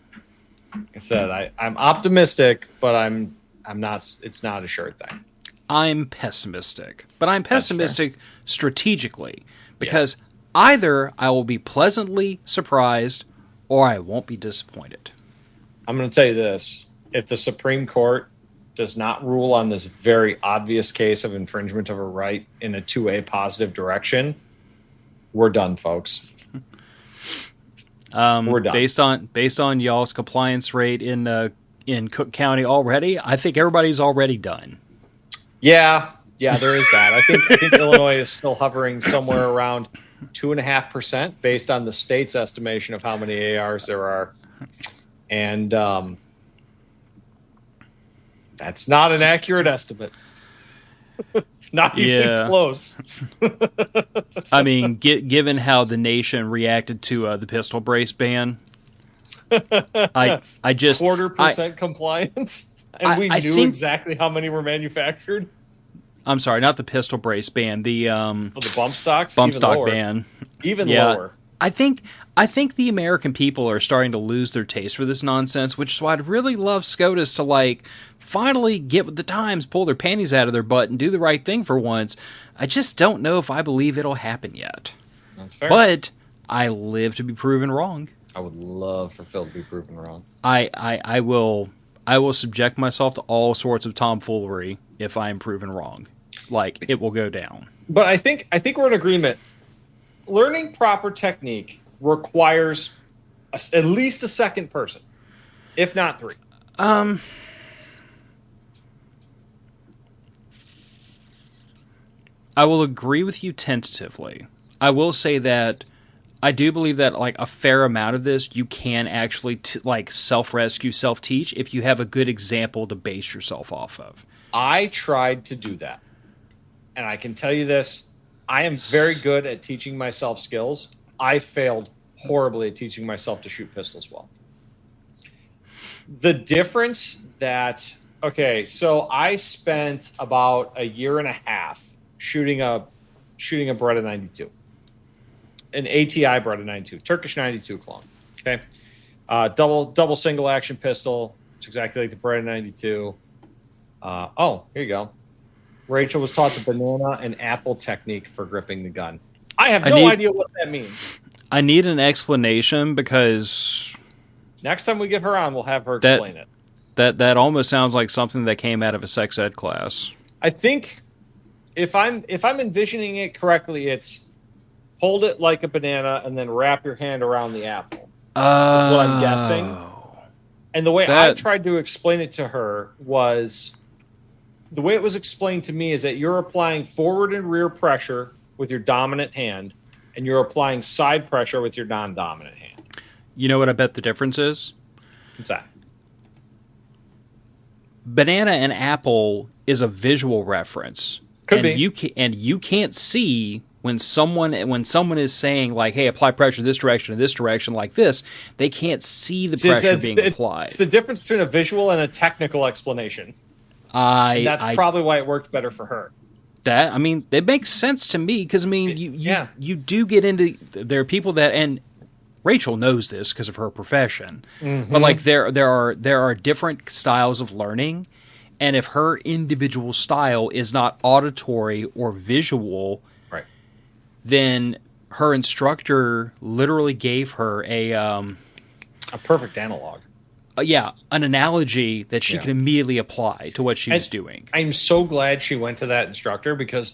Like I said, I'm optimistic, but I'm not. It's not a sure thing. I'm pessimistic, but I'm pessimistic strategically, because either I will be pleasantly surprised or I won't be disappointed. I'm going to tell you this. If the Supreme Court does not rule on this very obvious case of infringement of a right in a 2A positive direction, we're done, folks. We're done. Based on y'all's compliance rate in Cook County already, I think everybody's already done. Yeah, there is that. I think Illinois is still hovering somewhere around 2.5% based on the state's estimation of how many ARs there are. And that's not an accurate estimate. Not even close. I mean, given how the nation reacted to the pistol brace ban, I just 0.25% compliance, and we knew exactly how many were manufactured. I'm sorry, not the pistol brace ban. The bump stocks, bump stock ban, even lower. I think the American people are starting to lose their taste for this nonsense, which is why I'd really love SCOTUS to finally get with the times, pull their panties out of their butt, and do the right thing for once. I just don't know if I believe it'll happen yet. That's fair. But I live to be proven wrong. I would love for Phil to be proven wrong. I will subject myself to all sorts of tomfoolery if I am proven wrong. It will go down. But I think we're in agreement. Learning proper technique requires at least a second person, if not three. I will agree with you tentatively. I will say that I do believe that a fair amount of this you can actually self-rescue, self-teach if you have a good example to base yourself off of. I tried to do that. And I can tell you this, I am very good at teaching myself skills. I failed horribly at teaching myself to shoot pistols well. The difference that, so I spent about a year and a half shooting a Beretta 92. An ATI Beretta 92, Turkish 92 clone. Okay. Double single action pistol. It's exactly like the Beretta 92. Here you go. Rachel was taught the banana and apple technique for gripping the gun. I have no idea what that means. I need an explanation because next time we get her on, we'll have her explain it. That almost sounds like something that came out of a sex ed class. I think if I'm envisioning it correctly, it's hold it like a banana and then wrap your hand around the apple. That's what I'm guessing. And the way I tried to explain it to her was, the way it was explained to me is that you're applying forward and rear pressure with your dominant hand, and you're applying side pressure with your non-dominant hand. You know what I bet the difference is? What's that? Banana and apple is a visual reference. Could be. You can't see when someone is saying hey, apply pressure this direction like this. They can't see the pressure being applied. It's the difference between a visual and a technical explanation. That's probably why it worked better for her. It makes sense to me because you do get into, there are people that, and Rachel knows this because of her profession, but there are different styles of learning, And if her individual style is not auditory or visual, right, then her instructor literally gave her a perfect analog. An analogy that she can immediately apply to what she was doing. I'm so glad she went to that instructor, because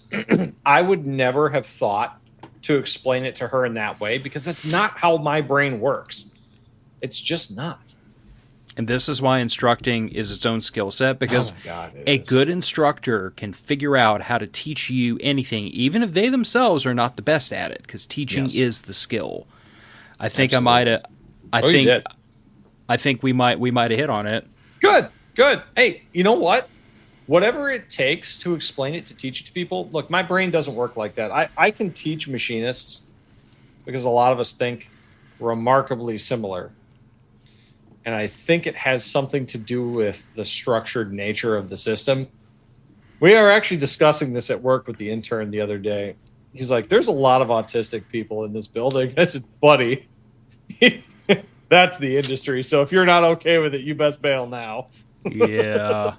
I would never have thought to explain it to her in that way, because that's not how my brain works. It's just not. And this is why instructing is its own skill set, because good instructor can figure out how to teach you anything, even if they themselves are not the best at it, because teaching is the skill. I think I think we might have hit on it. Good. Hey, you know what? Whatever it takes to explain it, to teach it to people. Look, my brain doesn't work like that. I can teach machinists, because a lot of us think remarkably similar. And I think it has something to do with the structured nature of the system. We are actually discussing this at work with the intern the other day. He's like, there's a lot of autistic people in this building. I said, buddy, that's the industry. So if you're not okay with it, you best bail now. Yeah.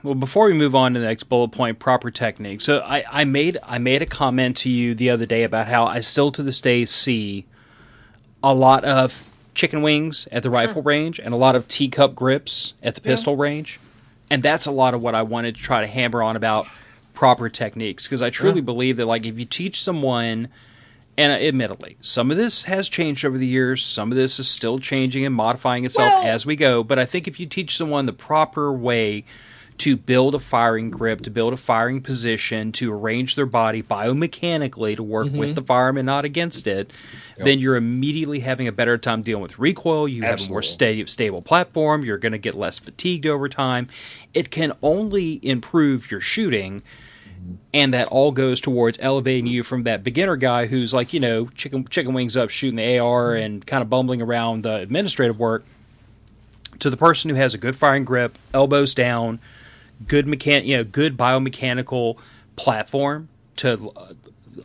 Well, before we move on to the next bullet point, proper technique. So I made a comment to you the other day about how I still to this day see a lot of chicken wings at the rifle range and a lot of teacup grips at the pistol range. And that's a lot of what I wanted to try to hammer on about proper techniques, because I truly believe that, like, if you teach someone, and admittedly, some of this has changed over the years, some of this is still changing and modifying itself as we go, but I think if you teach someone the proper way to build a firing grip, to build a firing position, to arrange their body biomechanically to work with the firearm and not against it, then you're immediately having a better time dealing with recoil. You have a more stable platform. You're going to get less fatigued over time. It can only improve your shooting, and that all goes towards elevating you from that beginner guy who's like, chicken wings up, shooting the AR and kind of bumbling around the administrative work, to the person who has a good firing grip, elbows down, good biomechanical platform to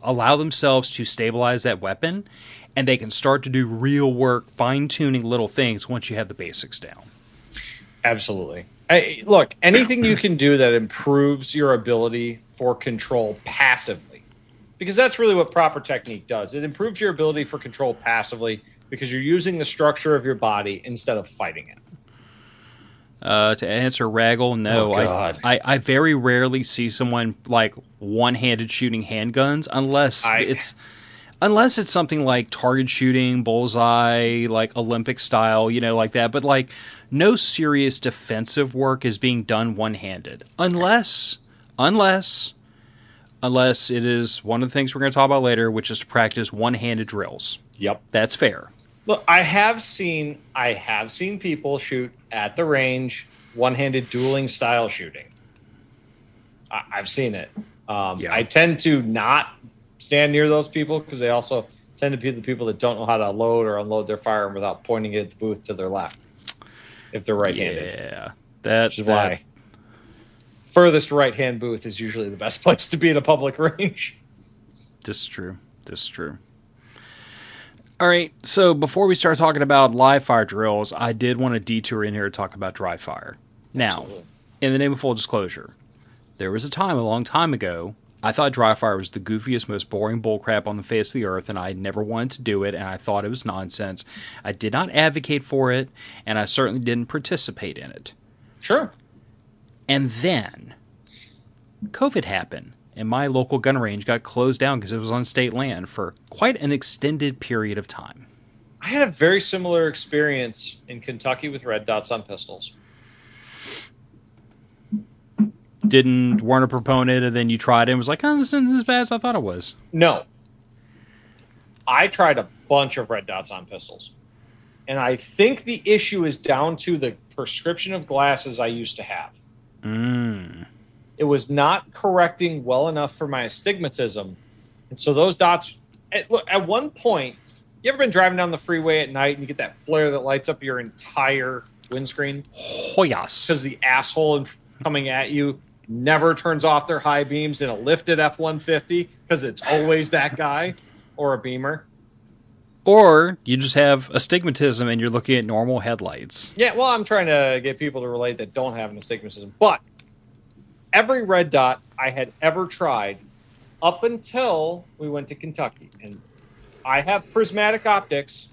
allow themselves to stabilize that weapon, and they can start to do real work, fine-tuning little things once you have the basics down. Absolutely. Look, anything you can do that improves your ability for control passively, because that's really what proper technique does. It improves your ability for control passively because you're using the structure of your body instead of fighting it. To answer Raggle, no. I very rarely see someone like one-handed shooting handguns unless it's something like target shooting, bullseye, like Olympic style, like that. But like no serious defensive work is being done one-handed unless it is one of the things we're going to talk about later, which is to practice one-handed drills. Yep, that's fair. Look, I have seen people shoot at the range, one-handed dueling style shooting. I've seen it. I tend to not stand near those people because they also tend to be the people that don't know how to load or unload their firearm without pointing it at the booth to their left, if they're right-handed. Yeah, which is why furthest right-hand booth is usually the best place to be in a public range. This is true. All right, so before we start talking about live fire drills, I did want to detour in here to talk about dry fire. Now, in the name of full disclosure, there was a long time ago, I thought dry fire was the goofiest, most boring bullcrap on the face of the earth, and I never wanted to do it, and I thought it was nonsense. I did not advocate for it, and I certainly didn't participate in it. Sure. And then, COVID happened. And my local gun range got closed down because it was on state land for quite an extended period of time. I had a very similar experience in Kentucky with red dots on pistols. Weren't a proponent, and then you tried it and was like, this isn't as bad as I thought it was. No. I tried a bunch of red dots on pistols. And I think the issue is down to the prescription of glasses I used to have. It was not correcting well enough for my astigmatism. And so those dots, at one point, you ever been driving down the freeway at night and you get that flare that lights up your entire windscreen? Oh, yes. Because the asshole coming at you never turns off their high beams in a lifted F-150 because it's always that guy or a Beamer. Or you just have astigmatism and you're looking at normal headlights. Yeah, well, I'm trying to get people to relate that don't have an astigmatism. But every red dot I had ever tried up until we went to Kentucky. And I have prismatic optics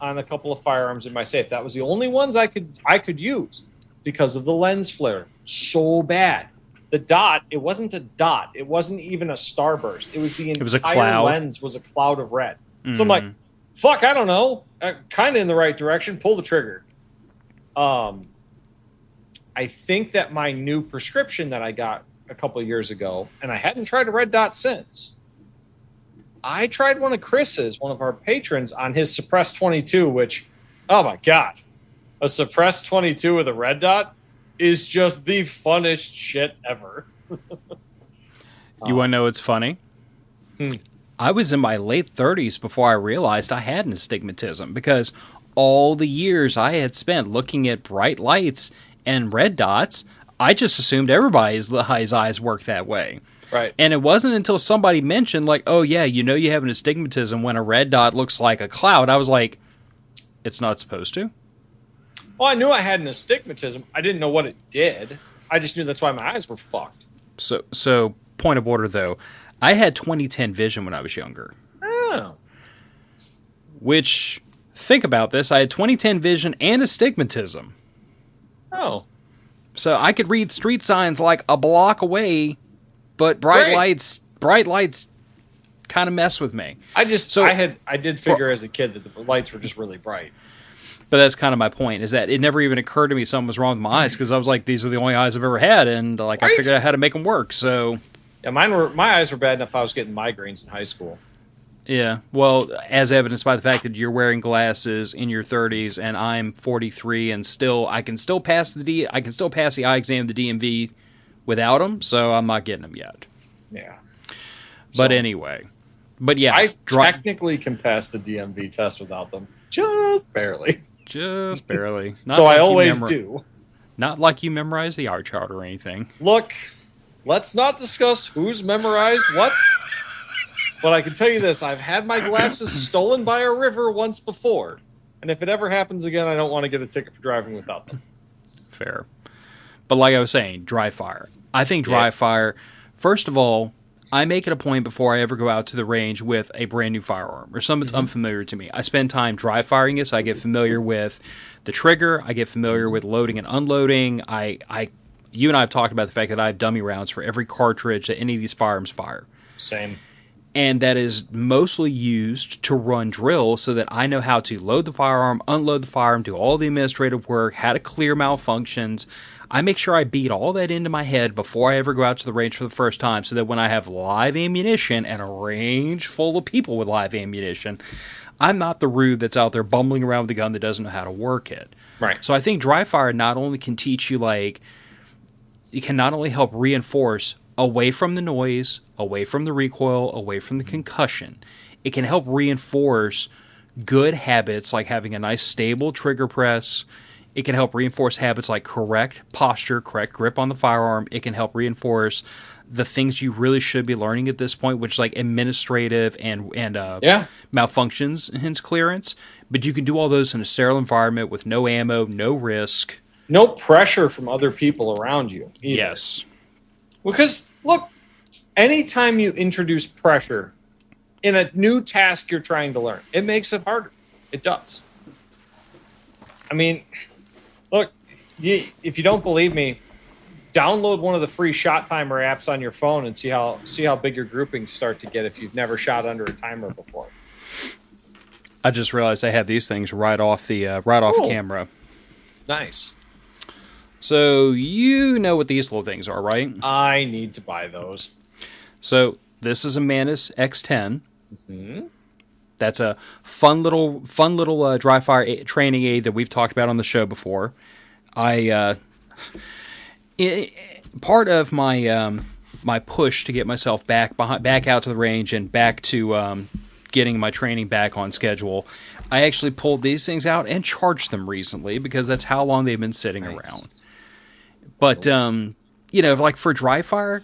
on a couple of firearms in my safe. That was the only ones I could use because of the lens flare. So bad. The dot, it wasn't a dot. It wasn't even a starburst. It was the entire lens was a cloud of red. So I'm like, fuck, I don't know. Kind of in the right direction. Pull the trigger. I think that my new prescription that I got a couple of years ago, and I hadn't tried a red dot since. I tried one of Chris's, one of our patrons, on his suppressed 22, which, oh my God, a suppressed 22 with a red dot is just the funnest shit ever. You want to know what's funny? I was in my late 30s before I realized I had an astigmatism, because all the years I had spent looking at bright lights and red dots, I just assumed everybody's eyes work that way. Right. And it wasn't until somebody mentioned, like, oh yeah, you know you have an astigmatism when a red dot looks like a cloud. I was like, it's not supposed to. Well, I knew I had an astigmatism. I didn't know what it did. I just knew that's why my eyes were fucked. So point of order, though. I had 20/10 vision when I was younger. Oh. Which, think about this, I had 20/10 vision and astigmatism. Oh. So I could read street signs like a block away, but bright lights kind of mess with me. I did figure as a kid that the lights were just really bright. But that's kind of my point, is that it never even occurred to me something was wrong with my eyes, because I was like, these are the only eyes I've ever had, and I figured out how to make them work. So yeah, my eyes were bad enough I was getting migraines in high school. Yeah, well, as evidenced by the fact that you're wearing glasses in your 30s and I'm 43, and I can still pass the eye exam, the DMV, without them. So I'm not getting them yet. Yeah. But anyway, yeah, I technically can pass the DMV test without them, just barely. Just barely. So I always do. Not like you memorize the art chart or anything. Look, let's not discuss who's memorized what. But I can tell you this, I've had my glasses stolen by a river once before. And if it ever happens again, I don't want to get a ticket for driving without them. Fair. But like I was saying, dry fire. I think dry fire, first of all, I make it a point before I ever go out to the range with a brand new firearm or something that's unfamiliar to me. I spend time dry firing it, so I get familiar with the trigger. I get familiar with loading and unloading. You and I have talked about the fact that I have dummy rounds for every cartridge that any of these firearms fire. Same. And that is mostly used to run drills so that I know how to load the firearm, unload the firearm, do all the administrative work, how to clear malfunctions. I make sure I beat all that into my head before I ever go out to the range for the first time, so that when I have live ammunition and a range full of people with live ammunition, I'm not the rube that's out there bumbling around with a gun that doesn't know how to work it. Right. So I think dry fire not only can teach you, it can not only help reinforce away from the noise, away from the recoil, away from the concussion. It can help reinforce good habits like having a nice stable trigger press. It can help reinforce habits like correct posture, correct grip on the firearm. It can help reinforce the things you really should be learning at this point, which is like administrative and malfunctions, hence clearance. But you can do all those in a sterile environment with no ammo, no risk. No pressure from other people around you either. Yes. Because, look, anytime you introduce pressure in a new task you're trying to learn, it makes it harder. It does. I mean, look, if you don't believe me, download one of the free shot timer apps on your phone and see how big your groupings start to get if you've never shot under a timer before. I just realized I have these things right off camera. Nice. So you know what these little things are, right? I need to buy those. So this is a Manus X10. Mm-hmm. That's a fun little dry fire training aid that we've talked about on the show before. Part of my my push to get myself back out to the range and back to getting my training back on schedule, I actually pulled these things out and charged them recently because that's how long they've been sitting around. But like for dry fire,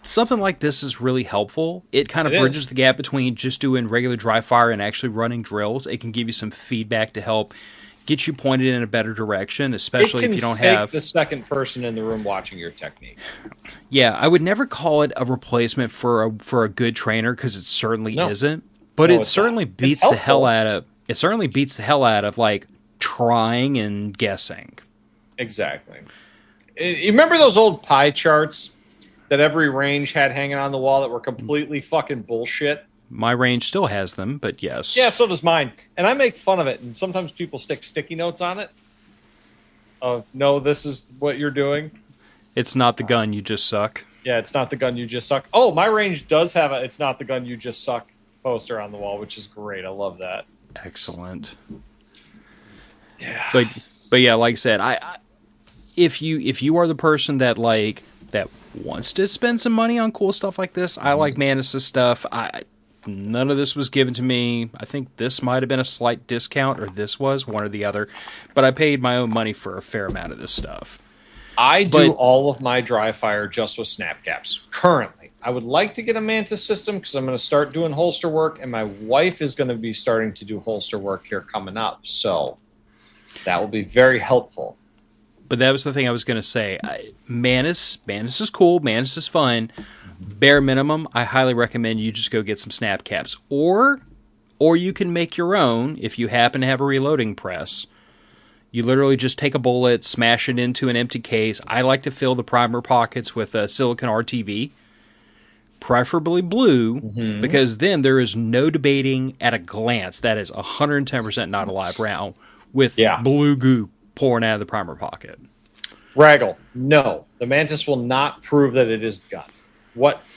something like this is really helpful. It kind of bridges the gap between just doing regular dry fire and actually running drills. It can give you some feedback to help get you pointed in a better direction, especially if you don't have the second person in the room watching your technique. Yeah, I would never call it a replacement for a good trainer, because it certainly isn't. But it certainly beats the hell out of like trying and guessing. Exactly. You remember those old pie charts that every range had hanging on the wall that were completely fucking bullshit? My range still has them, but yes. Yeah, so does mine. And I make fun of it, and sometimes people stick sticky notes on it of, no, this is what you're doing. It's not the gun, you just suck. Yeah, it's not the gun, you just suck. Oh, my range does have a "It's not the gun, you just suck" poster on the wall, which is great. I love that. Excellent. Yeah. But yeah, like I said, if you are the person that wants to spend some money on cool stuff like this, I like Manus' stuff. None of this was given to me. I think this might have been a slight discount, or this was one or the other, but I paid my own money for a fair amount of this stuff. I do all of my dry fire just with snap caps currently. I would like to get a Mantis system because I'm going to start doing holster work, and my wife is going to be starting to do holster work here coming up. So that will be very helpful. But that was the thing I was going to say. Manus is cool. Manus is fun. Bare minimum, I highly recommend you just go get some snap caps. Or you can make your own if you happen to have a reloading press. You literally just take a bullet, smash it into an empty case. I like to fill the primer pockets with a silicon RTV, preferably blue, because then there is no debating at a glance that is 110% not a live round with blue goo pouring out of the primer pocket. Raggle, no. The Mantis will not prove that it is the gun.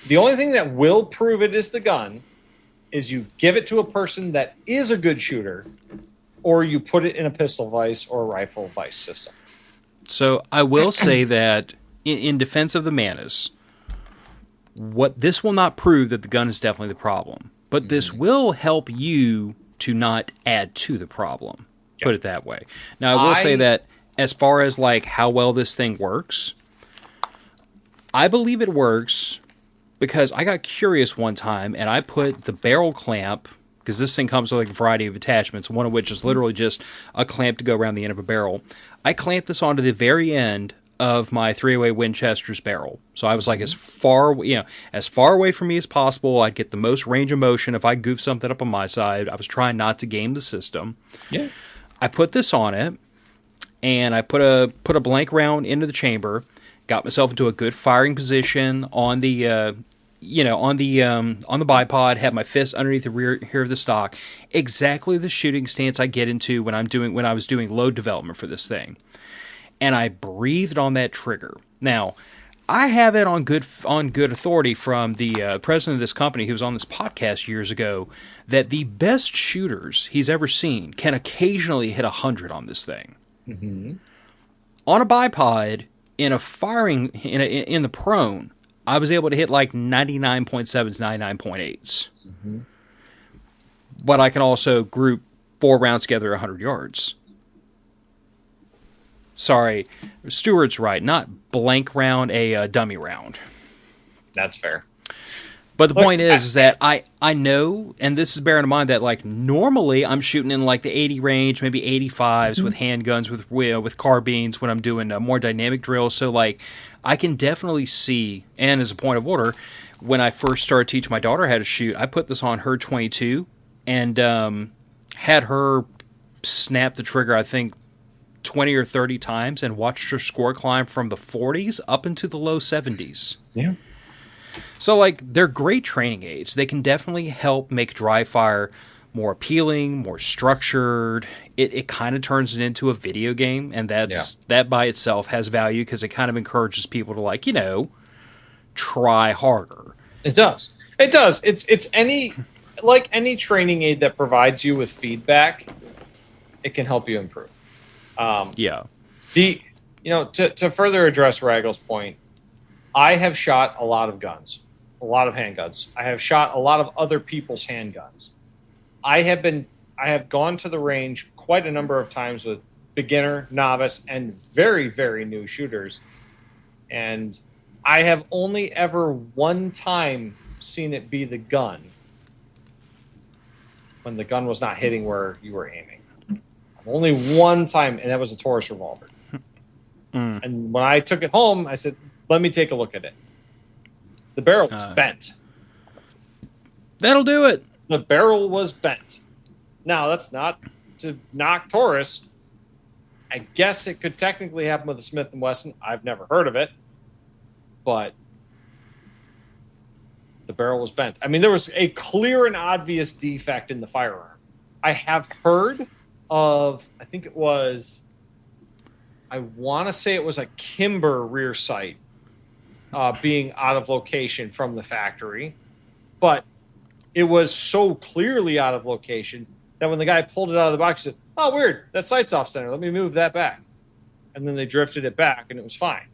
The only thing that will prove it is the gun is you give it to a person that is a good shooter, or you put it in a pistol vise or a rifle vise system. So I will say that in defense of the Mantis, what this will not prove that the gun is definitely the problem, but this will help you to not add to the problem. Put it that way. Now I will say that as far as like how well this thing works, I believe it works because I got curious one time and I put the barrel clamp, because this thing comes with like a variety of attachments, one of which is literally just a clamp to go around the end of a barrel. I clamped this onto the very end of my 308 Winchester's barrel. So I was like as far away from me as possible. I'd get the most range of motion if I goofed something up on my side. I was trying not to game the system. Yeah. I put this on it, and I put a blank round into the chamber, got myself into a good firing position on the on the bipod, had my fist underneath the rear of the stock, exactly the shooting stance I get into when I was doing load development for this thing. And I breathed on that trigger. Now, I have it on good authority from the president of this company who was on this podcast years ago that the best shooters he's ever seen can occasionally hit 100 on this thing. Mm-hmm. On a bipod, in the prone, I was able to hit like 99.7s, 99.8s. Mm-hmm. But I can also group 4 rounds together 100 yards. Sorry, Stuart's right. Not blank round, a dummy round. That's fair. But the point is that I know, and this is bearing in mind that like normally I'm shooting in like the 80 range, maybe 85s with handguns, with carbines when I'm doing more dynamic drills. So like I can definitely see, and as a point of order, when I first started teaching my daughter how to shoot, I put this on her 22 and had her snap the trigger, I think, 20 or 30 times and watched her score climb from the 40s up into the low 70s. Yeah. So, like, they're great training aids. They can definitely help make dry fire more appealing, more structured. It kind of turns it into a video game, and that by itself has value because it kind of encourages people to, like, try harder. It does. It does. It's any training aid that provides you with feedback, it can help you improve. To further address Raggle's point, I have shot a lot of guns, a lot of handguns. I have shot a lot of other people's handguns. I have gone to the range quite a number of times with beginner, novice, and very, very new shooters. And I have only ever one time seen it be the gun when the gun was not hitting where you were aiming. Only one time, and that was a Taurus revolver. And when I took it home, I said, let me take a look at it. The barrel was bent. That'll do it. The barrel was bent. Now, that's not to knock Taurus. I guess it could technically happen with a Smith & Wesson. I've never heard of it. But the barrel was bent. I mean, there was a clear and obvious defect in the firearm. I have heard of, I think it was, I want to say it was a Kimber rear sight being out of location from the factory. But it was so clearly out of location that when the guy pulled it out of the box, he said, oh, weird, that sight's off center. Let me move that back. And then they drifted it back, and it was fine.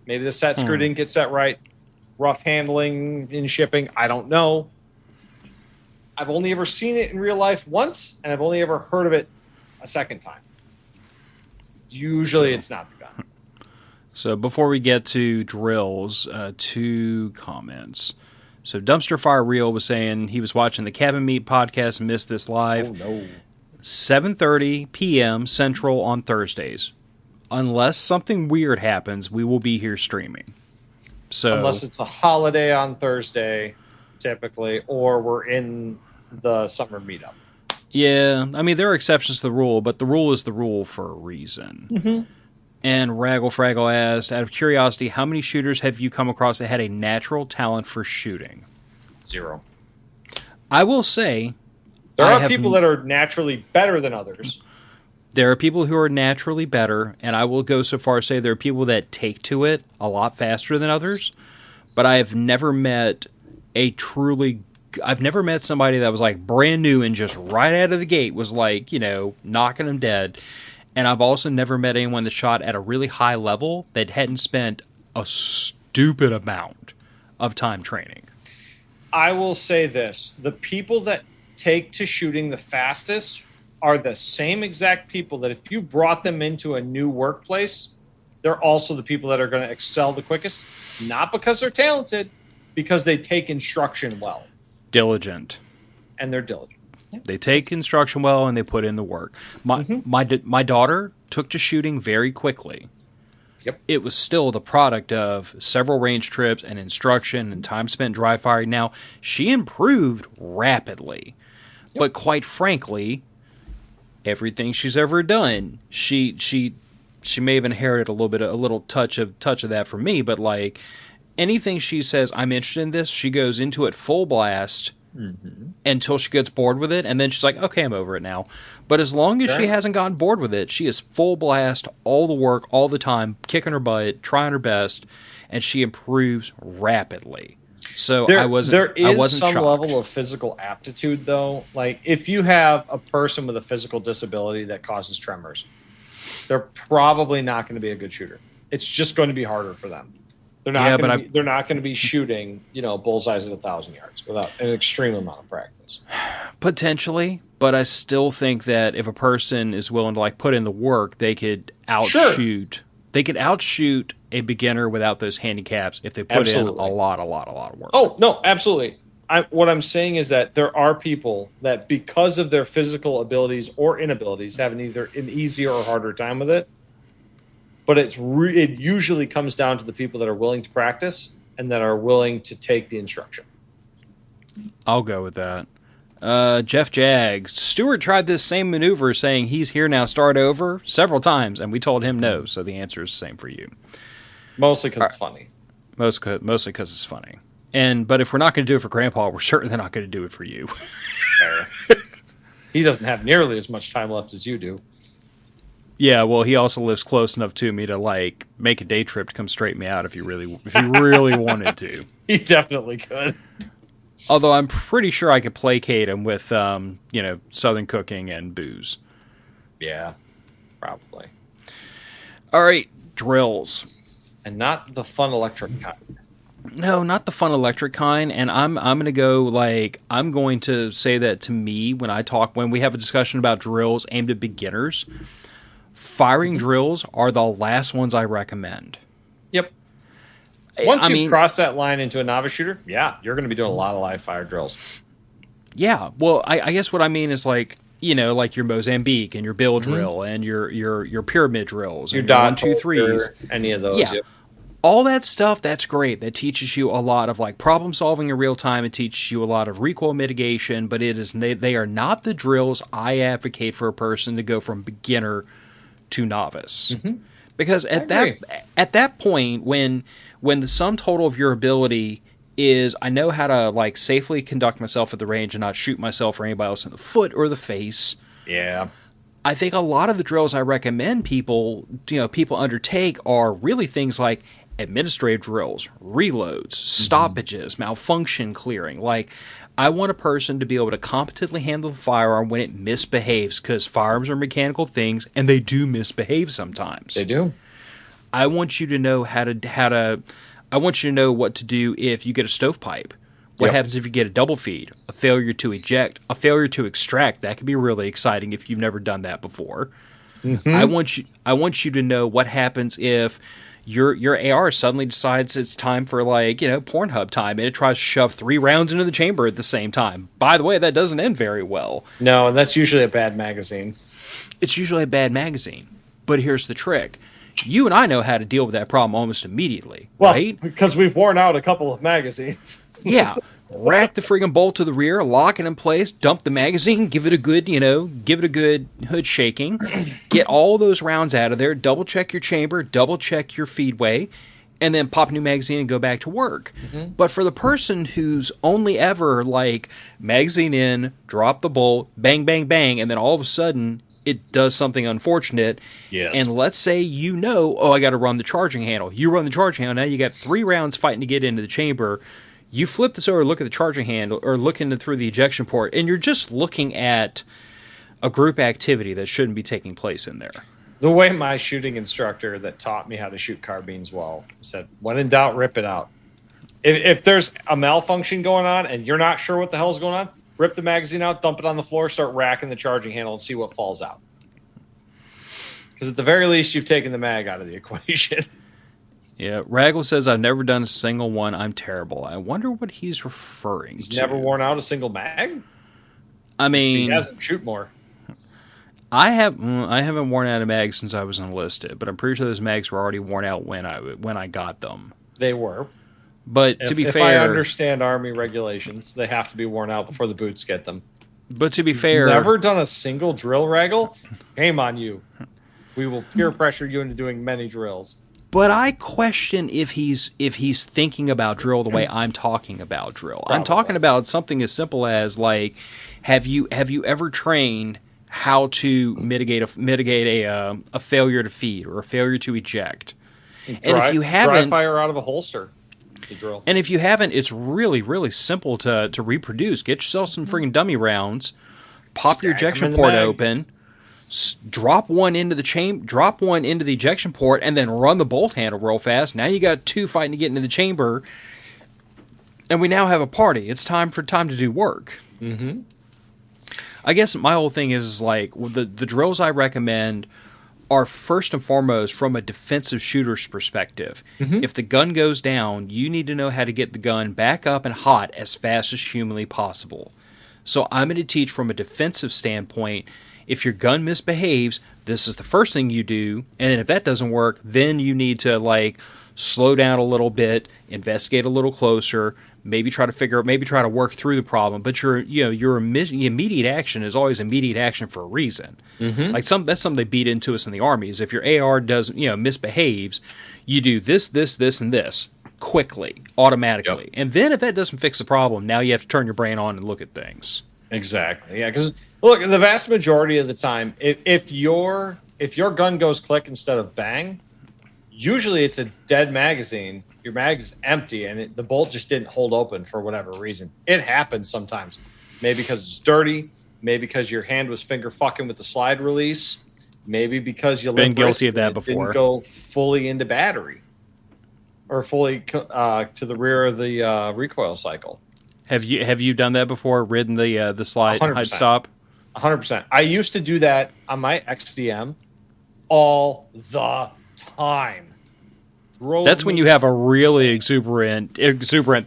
Maybe the set screw didn't get set right. Rough handling in shipping, I don't know. I've only ever seen it in real life once, and I've only ever heard of it a second time. Usually it's not the gun. So before we get to drills, 2 comments. So Dumpster Fire Real was saying he was watching the Cabin Meat podcast and missed this live. Oh, no. 7:30 p.m. Central on Thursdays. Unless something weird happens, we will be here streaming. So unless it's a holiday on Thursday, typically, or we're in the summer meetup. Yeah, I mean, there are exceptions to the rule, but the rule is the rule for a reason. Mm-hmm. And Raggle Fraggle asked, out of curiosity, how many shooters have you come across that had a natural talent for shooting? 0. I will say... There are people that are naturally better than others. There are people who are naturally better, and I will go so far as say there are people that take to it a lot faster than others, but I have never met I've never met somebody that was like brand new and just right out of the gate was like, knocking them dead. And I've also never met anyone that shot at a really high level that hadn't spent a stupid amount of time training. I will say this. The people that take to shooting the fastest are the same exact people that if you brought them into a new workplace, they're also the people that are going to excel the quickest. Not because they're talented, because they take instruction well. Diligent. And they're diligent. They take instruction well and they put in the work. My daughter took to shooting very quickly. Yep. It was still the product of several range trips and instruction and time spent dry firing. Now, she improved rapidly. Yep. But quite frankly, everything she's ever done, she may have inherited a little touch of that from me, but like anything she says I'm interested in this, she goes into it full blast. Mm-hmm. Until she gets bored with it, and then she's like, okay, I'm over it now. But as long as she hasn't gotten bored with it, she is full blast, all the work, all the time, kicking her butt, trying her best, and she improves rapidly. So there is some shocked. level of physical aptitude, though. Like, if you have a person with a physical disability that causes tremors, they're probably not going to be a good shooter. It's just going to be harder for them. They're not going to be shooting, bullseyes at 1,000 yards without an extreme amount of practice. Potentially, but I still think that if a person is willing to like put in the work, they could outshoot. Sure. They could outshoot a beginner without those handicaps if they put in a lot of work. Oh no, absolutely. What I'm saying is that there are people that, because of their physical abilities or inabilities, have either an easier or harder time with it. But it usually comes down to the people that are willing to practice and that are willing to take the instruction. I'll go with that. Jeff Jag. Stewart tried this same maneuver saying he's here now, start over several times, and we told him no, so the answer is the same for you. Mostly because it's funny. Mostly because it's funny. But if we're not going to do it for Grandpa, we're certainly not going to do it for you. Fair. He doesn't have nearly as much time left as you do. Yeah, well, he also lives close enough to me to like make a day trip to come straighten me out if he really wanted to. He definitely could. Although I'm pretty sure I could placate him with Southern cooking and booze. Yeah, probably. All right, drills, and not the fun electric kind. No, not the fun electric kind. And I'm going to go I'm going to say that to me when we have a discussion about drills aimed at beginners. Firing drills are the last ones I recommend. Yep. Once you cross that line into a novice shooter, yeah, you're going to be doing a lot of live fire drills. Yeah, well, I guess what I mean is like, like your Mozambique and your Bill drill and your pyramid drills, your and dot 1, 2, 3s, any of those. Yeah. Yep. All that stuff, that's great. That teaches you a lot of like problem solving in real time. It teaches you a lot of recoil mitigation, but they are not the drills I advocate for a person to go from beginner to novice. Because at that point, when the sum total of your ability is I know how to like safely conduct myself at the range and not shoot myself or anybody else in the foot or the face. Yeah. I think a lot of the drills I recommend people undertake are really things like administrative drills, reloads, stoppages, malfunction clearing. Like, I want a person to be able to competently handle the firearm when it misbehaves, because firearms are mechanical things and they do misbehave sometimes. They do. I want you to know I want you to know what to do if you get a stovepipe. What happens if you get a double feed, a failure to eject, a failure to extract? That can be really exciting if you've never done that before. I want you to know what happens if your AR suddenly decides it's time for Pornhub time, and it tries to shove 3 rounds into the chamber at the same time. By the way, that doesn't end very well. No, and that's usually a bad magazine. It's usually a bad magazine. But here's the trick. You and I know how to deal with that problem almost immediately, right? Because we've worn out a couple of magazines. Yeah. Rack the friggin' bolt to the rear, lock it in place, dump the magazine, give it a good hood shaking, get all those rounds out of there, double check your chamber, double check your feedway, and then pop a new magazine and go back to work. But for the person who's only ever like magazine in, drop the bolt, bang, bang, bang, and then all of a sudden it does something unfortunate. Yes. And let's say I got to run the charging handle. You run the charging handle, now you got 3 rounds fighting to get into the chamber. You flip this over, look at the charging handle, or look through the ejection port, and you're just looking at a group activity that shouldn't be taking place in there. The way my shooting instructor that taught me how to shoot carbines well said, when in doubt, rip it out. If there's a malfunction going on and you're not sure what the hell's going on, rip the magazine out, dump it on the floor, start racking the charging handle and see what falls out. Because at the very least, you've taken the mag out of the equation. Yeah, Raggle says, I've never done a single one. I'm terrible. I wonder what he's referring to. He's never worn out a single mag? I mean... He hasn't shoot more. I haven't worn out a mag since I was enlisted, but I'm pretty sure those mags were already worn out when I got them. They were. But to be fair... If I understand Army regulations, they have to be worn out before the boots get them. But to be fair... Never done a single drill, Raggle? Shame on you. We will peer pressure you into doing many drills. But I question if he's thinking about drill the way I'm talking about drill. Probably. I'm talking about something as simple as like, have you ever trained how to mitigate a failure to feed or a failure to eject? And if you haven't, dry fire out of a holster. It's a drill. And if you haven't, it's really really simple to reproduce. Get yourself some friggin' dummy rounds, pop your ejection port open. Drop one into the ejection port, and then run the bolt handle real fast. Now you got 2 fighting to get into the chamber, and we now have a party. It's time to do work. I guess my whole thing is like the drills I recommend are first and foremost from a defensive shooter's perspective. If the gun goes down, you need to know how to get the gun back up and hot as fast as humanly possible. So I'm going to teach from a defensive standpoint. If your gun misbehaves, this is the first thing you do, and if that doesn't work, then you need to like slow down a little bit, investigate a little closer, maybe try to work through the problem. But your immediate action is always immediate action for a reason. Like that's something they beat into us in the Army. Is if your AR misbehaves, you do this, and this quickly, automatically, and then if that doesn't fix the problem, now you have to turn your brain on and look at things. Exactly. Yeah, because look, the vast majority of the time, if your gun goes click instead of bang, usually it's a dead magazine. Your mag is empty, and the bolt just didn't hold open for whatever reason. It happens sometimes. Maybe because it's dirty. Maybe because your hand was finger fucking with the slide release. Maybe because you been guilty of that before. Didn't go fully into battery or fully to the rear of the recoil cycle. Have you done that before? Ridden the slide 100%. hide stop? 100%. I used to do that on my XDM all the time. That's when you have a really exuberant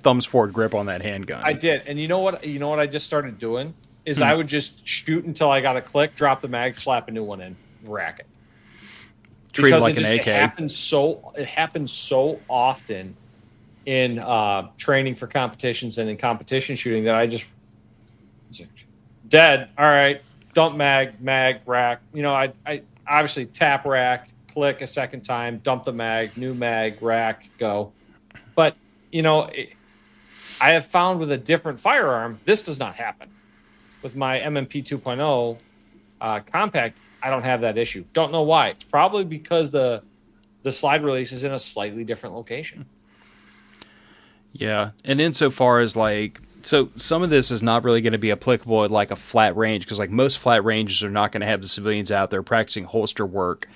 thumbs forward grip on that handgun. I did. And you know what I just started doing is I would just shoot until I got a click, drop the mag, slap a new one in, rack it. Treat it like an AK. It happens so often in training for competitions and in competition shooting that I just dead. All right, dump mag, rack. I obviously tap rack, click a second time, dump the mag, new mag, rack, go. But I have found with a different firearm, this does not happen. With my MMP 2.0 compact, I don't have that issue. Don't know why. It's probably because the slide release is in a slightly different location. Yeah, and insofar as so some of this is not really going to be applicable at like a flat range, because like most flat ranges are not going to have the civilians out there practicing holster work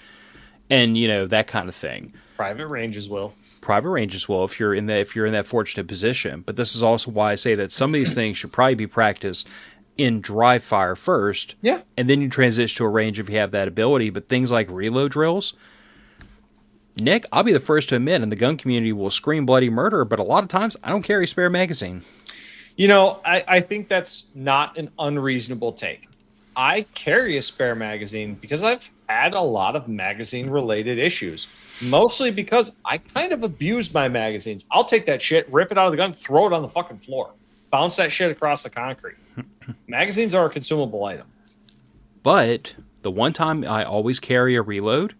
and that kind of thing. Private ranges will. If you're in that fortunate position. But this is also why I say that some of these things should probably be practiced in dry fire first. Yeah. And then you transition to a range if you have that ability. But things like reload drills, Nick, I'll be the first to admit, and the gun community will scream bloody murder, but a lot of times I don't carry a spare magazine. I think that's not an unreasonable take. I carry a spare magazine because I've had a lot of magazine-related issues, mostly because I kind of abuse my magazines. I'll take that shit, rip it out of the gun, throw it on the fucking floor, bounce that shit across the concrete. Magazines are a consumable item. But the one time I always carry a reload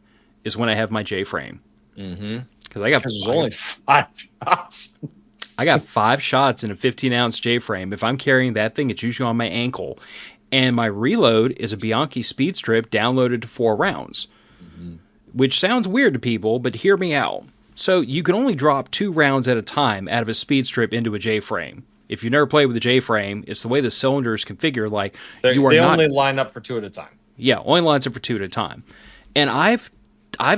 is when I have my J-frame. Mm-hmm. Because there's only 5 shots. I got 5 shots in a 15-ounce J-frame. If I'm carrying that thing, it's usually on my ankle. And my reload is a Bianchi speed strip downloaded to 4 rounds. Mm-hmm. Which sounds weird to people, but hear me out. So you can only drop 2 rounds at a time out of a speed strip into a J-frame. If you've never played with a J-frame, it's the way the cylinder is configured. Like they only line up for 2 at a time. Yeah, only lines up for 2 at a time. And I've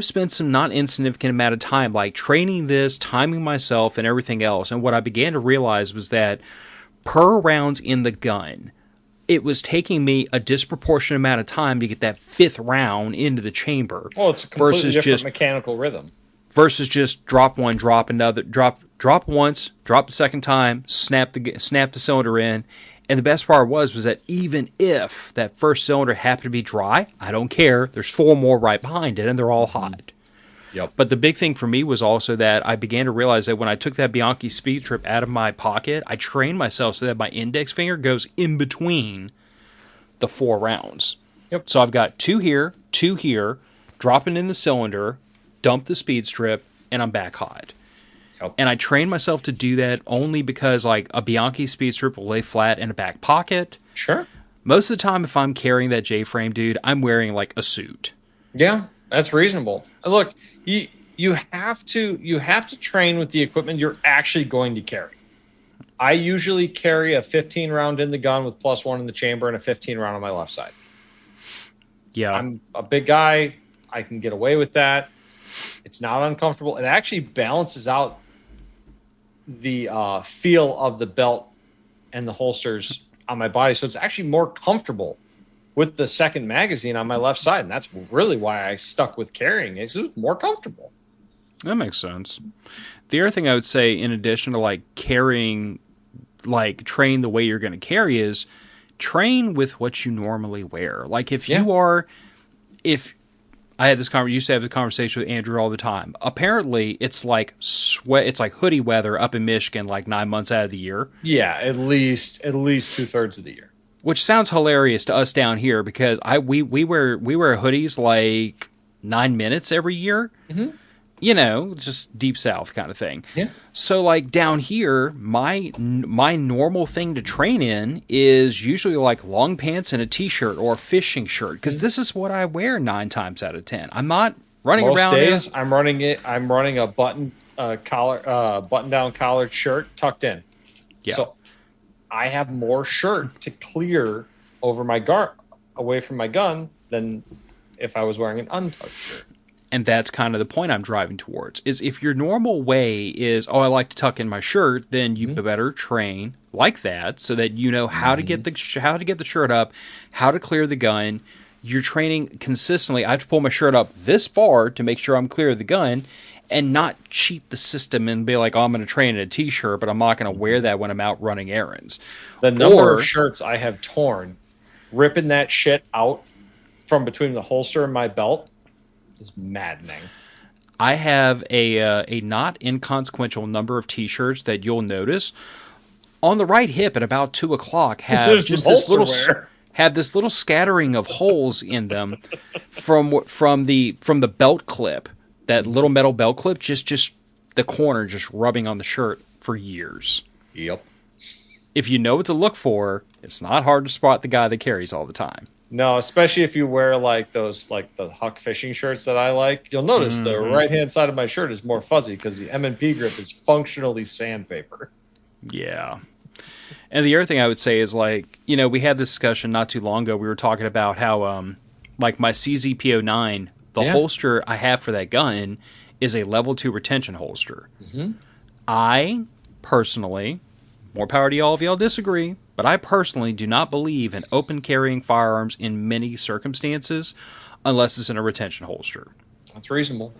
spent some not insignificant amount of time like training this, timing myself, and everything else. And what I began to realize was that per rounds in the gun, it was taking me a disproportionate amount of time to get that 5th round into the chamber. Well, it's a completely different mechanical rhythm. Versus just drop one, drop another, drop once, drop the second time, snap the cylinder in. And the best part was that even if that first cylinder happened to be dry, I don't care. There's 4 more right behind it, and they're all hot. Yep. But the big thing for me was also that I began to realize that when I took that Bianchi speed strip out of my pocket, I trained myself so that my index finger goes in between the 4 rounds. Yep. So I've got 2 here, dropping in the cylinder, dump the speed strip, and I'm back hot. Yep. And I trained myself to do that only because like a Bianchi speed strip will lay flat in a back pocket. Sure. Most of the time, if I'm carrying that J-frame, dude, I'm wearing like a suit. Yeah, that's reasonable. Look, you have to train with the equipment you're actually going to carry. I usually carry a 15 round in the gun with +1 in the chamber and a 15 round on my left side. Yeah. I'm a big guy. I can get away with that. It's not uncomfortable. It actually balances out the feel of the belt and the holsters on my body. So it's actually more comfortable with the second magazine on my left side. And that's really why I stuck with carrying it. 'Cause it was more comfortable. That makes sense. The other thing I would say, in addition to like carrying, like train the way you're going to carry, is train with what you normally wear. Like if I had used to have this conversation with Andrew all the time. Apparently, it's like hoodie weather up in Michigan, like 9 months out of the year. Yeah, at least 2/3 of the year. Which sounds hilarious to us down here because we wear hoodies like 9 minutes every year. Mm-hmm. Just deep south kind of thing. Yeah. So like down here, my normal thing to train in is usually like long pants and a t-shirt or a fishing shirt because this is what I wear 9 times out of 10. I'm not running around. Most days I'm running a button down collared shirt tucked in. Yeah. So I have more shirt to clear over my away from my gun than if I was wearing an untucked shirt. And that's kind of the point I'm driving towards, is if your normal way is, I like to tuck in my shirt, then you better train like that so that you know how to get the shirt up, how to clear the gun. You're training consistently. I have to pull my shirt up this far to make sure I'm clear of the gun. and not cheat the system and be like, oh, I'm going to train in a t-shirt, but I'm not going to wear that when I'm out running errands. The number of shirts I have torn, ripping that shit out from between the holster and my belt is maddening. I have a not inconsequential number of t-shirts that you'll notice on the right hip at about 2 o'clock have just this little scattering of holes in them from the belt clip, that little metal belt clip, just the corner just rubbing on the shirt for years. Yep. If you know what to look for, it's not hard to spot the guy that carries all the time. No, especially if you wear like those, like the Huck fishing shirts that I like. You'll notice the right-hand side of my shirt is more fuzzy because the M&P grip is functionally sandpaper. Yeah. And the other thing I would say is, like, you know, we had this discussion not too long ago. We were talking about how, like, my CZP09, the holster I have for that gun is a level 2 retention holster. Mm-hmm. I personally, more power to y'all if y'all disagree, but I personally do not believe in open carrying firearms in many circumstances unless it's in a retention holster. That's reasonable.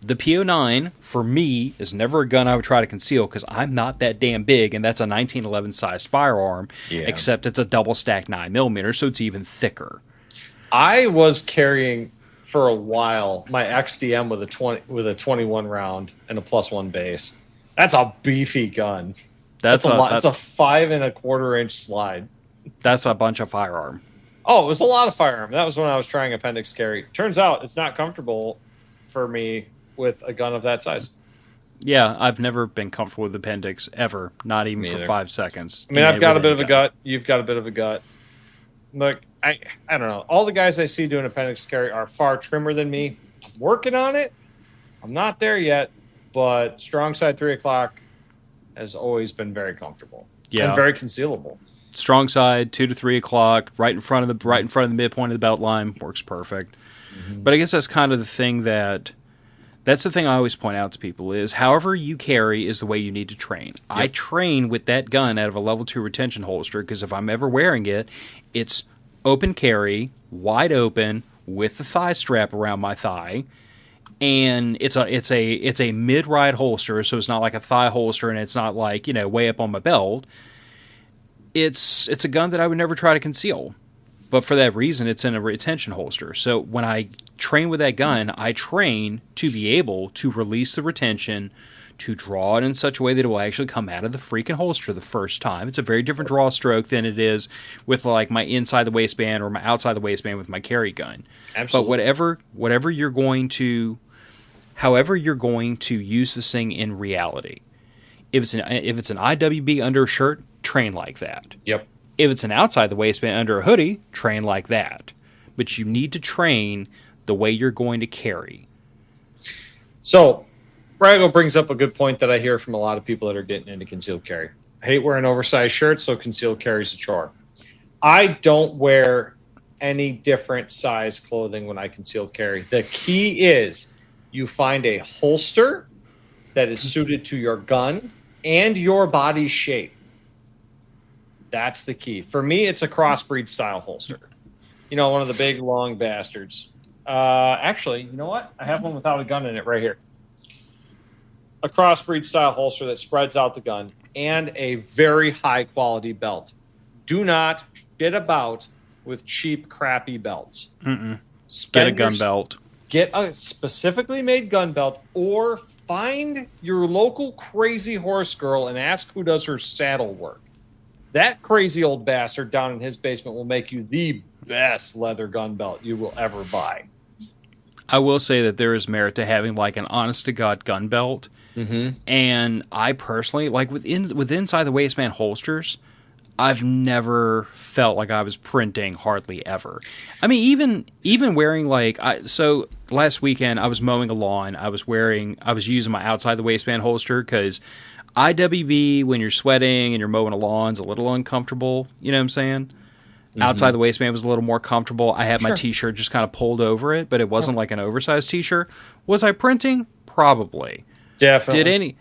The P09, for me, is never a gun I would try to conceal because I'm not that damn big, and that's a 1911 sized firearm, except it's a double stacked 9mm, so it's even thicker. I was carrying for a while my XDM with a 21 round and a +1 base. That's a beefy gun. That's a lot. That's a 5 1/4 inch slide. That's a bunch of firearm. Oh, it was a lot of firearm. That was when I was trying appendix carry. Turns out it's not comfortable for me with a gun of that size. Yeah, I've never been comfortable with appendix ever, not even for 5 seconds. I mean, I've got a bit of a gut. You've got a bit of a gut. Look, I don't know. All the guys I see doing appendix carry are far trimmer than me. I'm working on it. I'm not there yet, but strong side 3 o'clock has always been very comfortable. Yeah, and very concealable. Strong side 2 to 3 o'clock, right in front of the midpoint of the belt line, works perfect. Mm-hmm. But I guess that's kind of the thing that's the thing I always point out to people is however you carry is the way you need to train. Yep. I train with that gun out of a level 2 retention holster because if I'm ever wearing it, it's open carry, wide open, with the thigh strap around my thigh. And it's a mid-ride holster, so it's not like a thigh holster, and it's not like, you know, way up on my belt. It's a gun that I would never try to conceal. But for that reason, it's in a retention holster. So when I train with that gun, I train to be able to release the retention, to draw it in such a way that it will actually come out of the freaking holster the first time. It's a very different draw stroke than it is with like my inside the waistband or my outside the waistband with my carry gun. Absolutely. But whatever you're going to, however you're going to use this thing in reality, if it's an IWB under a shirt, train like that. Yep. If it's an outside the waistband under a hoodie, train like that. But you need to train the way you're going to carry. So, Brago brings up a good point that I hear from a lot of people that are getting into concealed carry. I hate wearing oversized shirts, so concealed carry is a chore. I don't wear any different size clothing when I concealed carry. The key is you find a holster that is suited to your gun and your body shape. That's the key. For me, it's a crossbreed style holster. You know, one of the big, long bastards. Actually, you know what? I have one without a gun in it right here. A crossbreed style holster that spreads out the gun and a very high quality belt. Do not get about with cheap, crappy belts. Get a gun belt. Get a specifically made gun belt or find your local crazy horse girl and ask who does her saddle work. That crazy old bastard down in his basement will make you the best leather gun belt you will ever buy. I will say that there is merit to having like an honest-to-God gun belt. Mm-hmm. And I personally, like with inside the waistband holsters, I've never felt like I was printing hardly ever. I mean, even wearing like, so last weekend I was mowing a lawn. I was using my outside the waistband holster because IWB, when you're sweating and you're mowing a lawn, is a little uncomfortable. You know what I'm saying? Mm-hmm. Outside the waistband was a little more comfortable. I had my t-shirt just kind of pulled over it, but it wasn't like an oversized t-shirt. Was I printing? Probably. Definitely.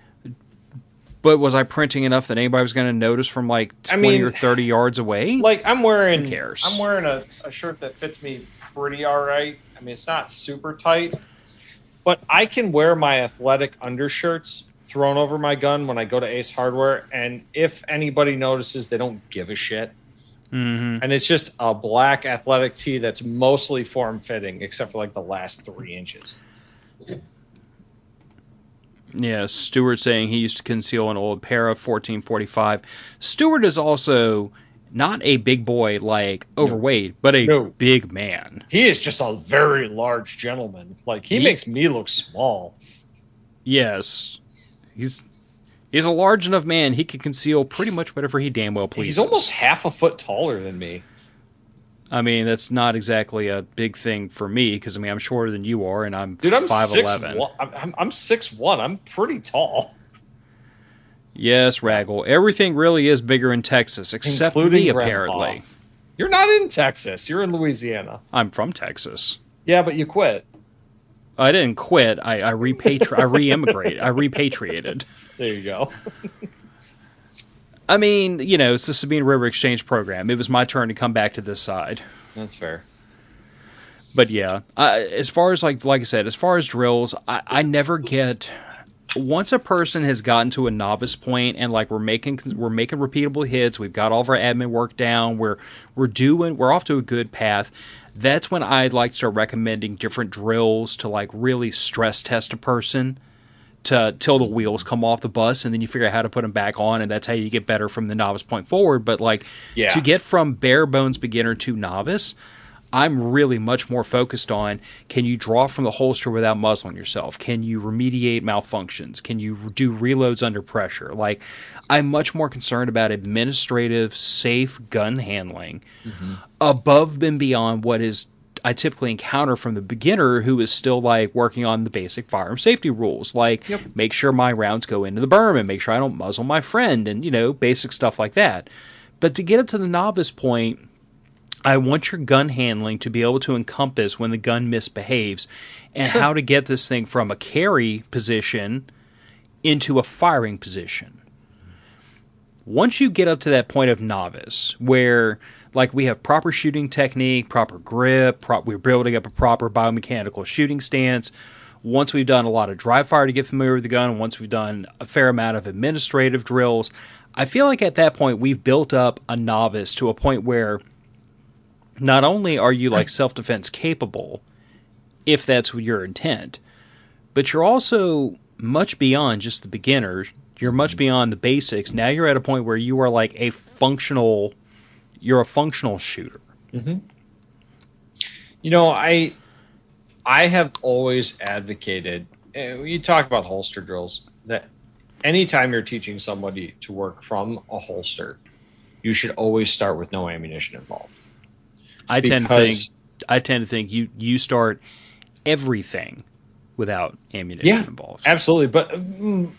But was I printing enough that anybody was going to notice from like 20 or 30 yards away? Like Who cares? I'm wearing a shirt that fits me pretty all right. I mean, it's not super tight, But I can wear my athletic undershirts thrown over my gun when I go to Ace Hardware, and if anybody notices, they don't give a shit. Mm-hmm. And it's just a black athletic tee that's mostly form-fitting, except for like the last 3 inches. Yeah, Stewart saying he used to conceal an old Para 1445. Stewart is also not a big boy, like overweight, but a big man. He is just a very large gentleman. Like, he makes me look small. Yes. He's a large enough man. He can conceal pretty much whatever he damn well pleases. He's almost half a foot taller than me. I mean, that's not exactly a big thing for me because, I mean, I'm shorter than you are, and I'm 5'11". I'm 6'1". I'm pretty tall. Yes, Raggle. Everything really is bigger in Texas, except me, apparently. You're not in Texas. You're in Louisiana. I'm from Texas. Yeah, but you quit. I didn't quit. I re-immigrated. I repatriated. There you go. I mean, you know, it's the Sabine River Exchange program. It was my turn to come back to this side. That's fair. But yeah, as far as like I said, as far as drills, I never get. Once a person has gotten to a novice point and like we're making repeatable hits, we've got all of our admin work down, we're off to a good path. That's when I'd like to start recommending different drills to like really stress test a person till the wheels come off the bus, and then you figure out how to put them back on, and that's how you get better from the novice point forward. But like to get from bare bones beginner to novice, I'm really much more focused on, can you draw from the holster without muzzling yourself? Can you remediate malfunctions? Can you do reloads under pressure? Like, I'm much more concerned about administrative, safe gun handling above and beyond what is I typically encounter from the beginner who is still like working on the basic firearm safety rules. Like, make sure my rounds go into the berm and make sure I don't muzzle my friend and, you know, basic stuff like that. But to get up to the novice point, I want your gun handling to be able to encompass when the gun misbehaves and how to get this thing from a carry position into a firing position. Once you get up to that point of novice, where like we have proper shooting technique, proper grip, we're building up a proper biomechanical shooting stance. Once we've done a lot of dry fire to get familiar with the gun, once we've done a fair amount of administrative drills, I feel like at that point we've built up a novice to a point where not only are you like self-defense capable, if that's your intent, but you're also much beyond just the beginner. You're much beyond the basics. Now you're at a point where you are like a functional shooter. Mm-hmm. You know, I have always advocated, you talk about holster drills, that anytime you're teaching somebody to work from a holster, you should always start with no ammunition involved. I tend to think you start everything without ammunition involved. Absolutely. But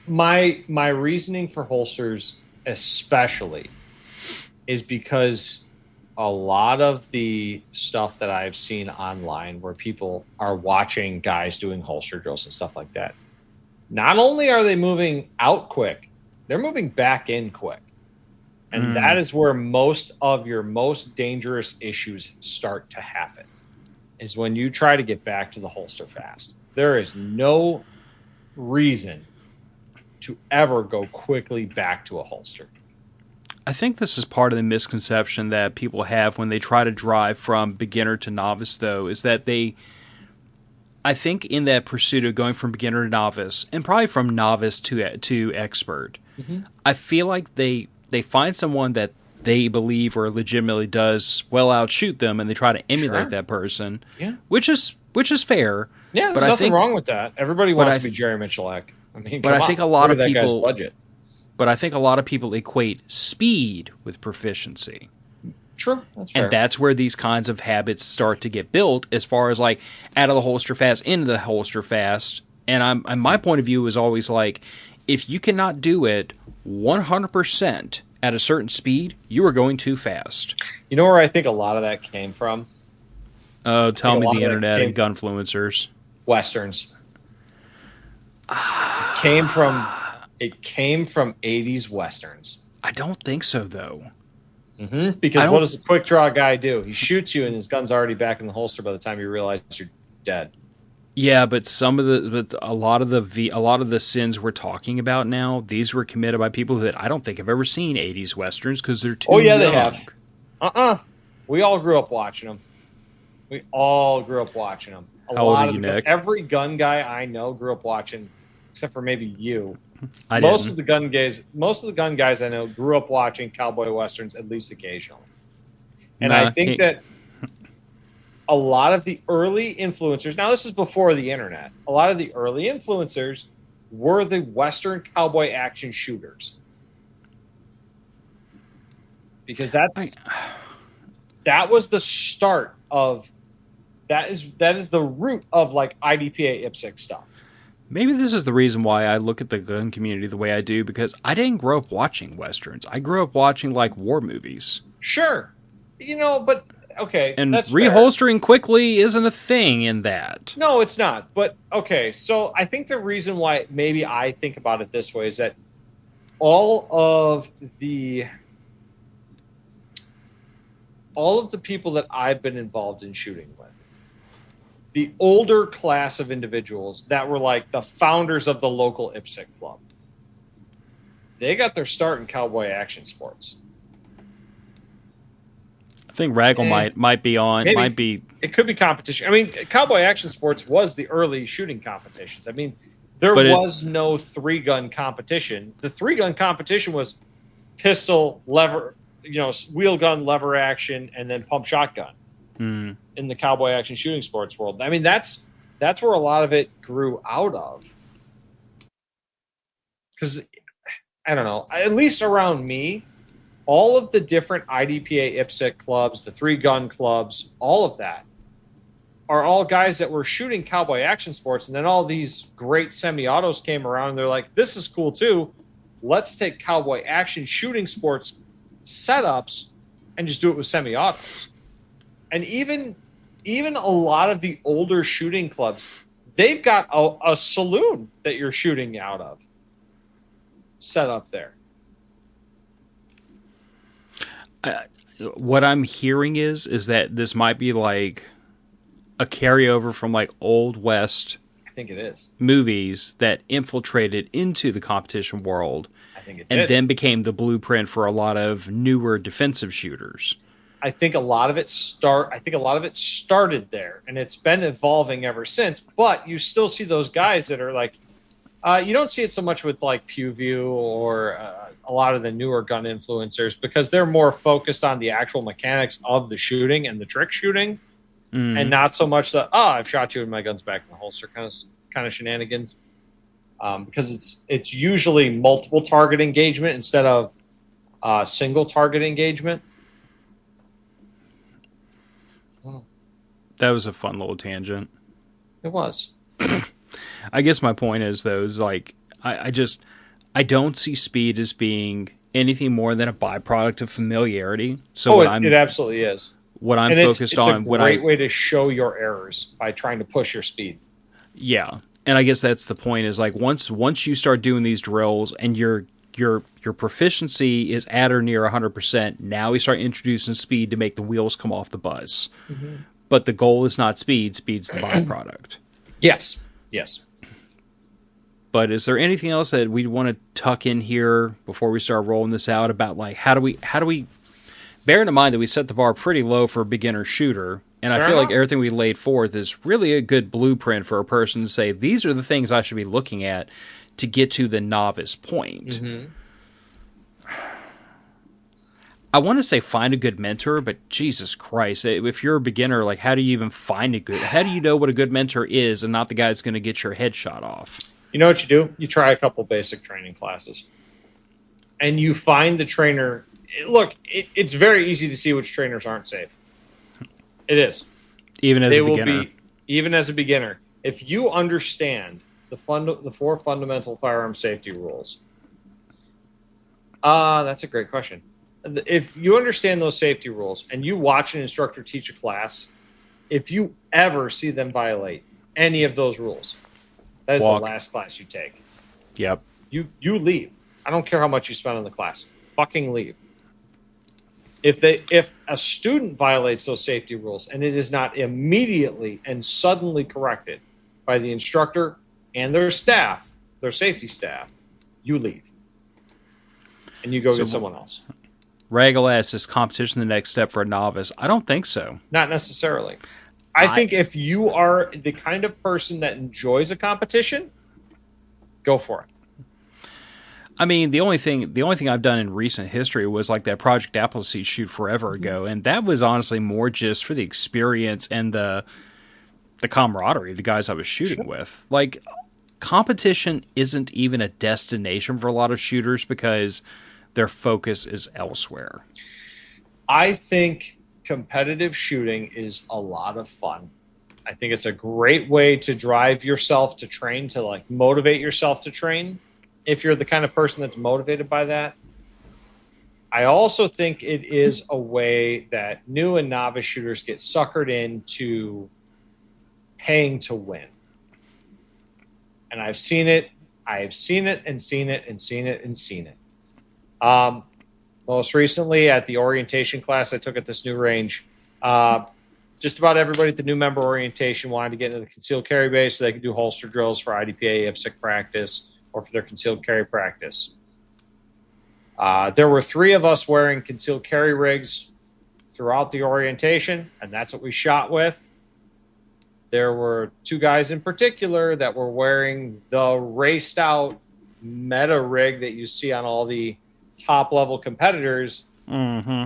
my reasoning for holsters especially is because a lot of the stuff that I've seen online where people are watching guys doing holster drills and stuff like that, not only are they moving out quick, they're moving back in quick. And that is where most of your most dangerous issues start to happen, is when you try to get back to the holster fast. There is no reason to ever go quickly back to a holster. I think this is part of the misconception that people have when they try to drive from beginner to novice, though, is that I think in that pursuit of going from beginner to novice, and probably from novice to expert, I feel like they find someone that they believe or legitimately does well outshoot them, and they try to emulate that person, which is fair. Yeah, there's nothing wrong with that. Everybody wants to be Jerry Michalak. I mean, but I think a lot of people, that guy's budget. But I think a lot of people equate speed with proficiency. True, that's fair. And that's where these kinds of habits start to get built, as far as like out of the holster fast, into the holster fast. And my point of view is always like, if you cannot do it 100% at a certain speed, you are going too fast. You know where I think a lot of that came from? Oh, tell me the internet and gunfluencers. Westerns. It came from 80s Westerns. I don't think so, though. Because what does a quick draw guy do? He shoots you and his gun's already back in the holster by the time you realize you're dead. Yeah, but a lot of the sins we're talking about now, these were committed by people that I don't think have ever seen 80s westerns because they're too Oh yeah, young. they have. We all grew up watching them. We all grew up watching them. How old are you, Nick? Every gun guy I know grew up watching, except for maybe you. I Most didn't. of the gun guys I know grew up watching cowboy westerns at least occasionally. And I think that a lot of the early influencers, now this is before the internet, a lot of the early influencers were the Western cowboy action shooters. Because that was the start of that is the root of like IDPA IPSC stuff. Maybe this is the reason why I look at the gun community the way I do, because I didn't grow up watching westerns. I grew up watching like war movies. Sure. But okay, and that's reholstering fair. Quickly isn't a thing in that. No, it's not. But okay, so I think the reason why maybe I think about it this way is that all of the people that I've been involved in shooting with, the older class of individuals that were like the founders of the local IPSC club, they got their start in cowboy action sports. I think Raggle might be on. Maybe. Might be. It could be competition. I mean, cowboy action sports was the early shooting competitions. I mean, there was no 3-gun competition. The 3-gun competition was pistol, lever, wheel gun, lever action, and then pump shotgun in the cowboy action shooting sports world. I mean, that's where a lot of it grew out of. Because, I don't know, at least around me, all of the different IDPA IPSC clubs, the 3-gun clubs, all of that are all guys that were shooting cowboy action sports. And then all these great semi-autos came around and they're like, this is cool too. Let's take cowboy action shooting sports setups and just do it with semi-autos. And even a lot of the older shooting clubs, they've got a saloon that you're shooting out of set up there. What I'm hearing is that this might be like a carryover from like old West. I think it is movies that infiltrated into the competition world. I think it and did. Then became the blueprint for a lot of newer defensive shooters. I think a lot of it started there, and it's been evolving ever since. But you still see those guys that are like, you don't see it so much with like PewView or a lot of the newer gun influencers because they're more focused on the actual mechanics of the shooting and the trick shooting, and not so much the I've shot you and my gun's back in the holster kind of shenanigans. Because it's usually multiple target engagement instead of single target engagement. That was a fun little tangent. It was. I guess my point is, though, is like I don't see speed as being anything more than a byproduct of familiarity. So it absolutely is. What I'm focused on, it's a great way to show your errors by trying to push your speed. Yeah, and I guess that's the point. Is like once you start doing these drills and your proficiency is at or near 100%, now we start introducing speed to make the wheels come off the bus. Mm-hmm. But the goal is not speed; speed's the byproduct. Yes. But is there anything else that we want to tuck in here before we start rolling this out about like how do we bearing in mind that we set the bar pretty low for a beginner shooter, and I feel like everything we laid forth is really a good blueprint for a person to say these are the things I should be looking at to get to the novice point. Mm-hmm. I want to say find a good mentor, but Jesus Christ, if you're a beginner, like how do you even find how do you know what a good mentor is and not the guy that's going to get your head shot off? You know what you do? You try a couple basic training classes. And you find the trainer. Look, it's very easy to see which trainers aren't safe. It is. Even as a beginner. Even as a beginner. If you understand the 4 fundamental firearm safety rules. That's a great question. If you understand those safety rules and you watch an instructor teach a class, if you ever see them violate any of those rules, that is the last class you take. Yep. You leave. I don't care how much you spend on the class. Fucking leave. If a student violates those safety rules and it is not immediately and suddenly corrected, by the instructor and their staff, their safety staff, you leave. And you go get someone else. Rabalais asks, is competition the next step for a novice? I don't think so. Not necessarily. I think if you are the kind of person that enjoys a competition, go for it. I mean, the only thing I've done in recent history was like that Project Appleseed shoot forever ago, and that was honestly more just for the experience and the camaraderie of the guys I was shooting with. Like, competition isn't even a destination for a lot of shooters because their focus is elsewhere. I think competitive shooting is a lot of fun. I think it's a great way to drive yourself to train, to like motivate yourself to train. If you're the kind of person that's motivated by that. I also think it is a way that new and novice shooters get suckered into paying to win. And I've seen it. I've seen it and seen it and seen it and seen it. Most recently at the orientation class I took at this new range, just about everybody at the new member orientation wanted to get into the concealed carry base so they could do holster drills for IDPA, IPSC practice, or for their concealed carry practice. There were 3 of us wearing concealed carry rigs throughout the orientation, and that's what we shot with. There were 2 guys in particular that were wearing the raced out meta rig that you see on all the top level competitors. Mm-hmm.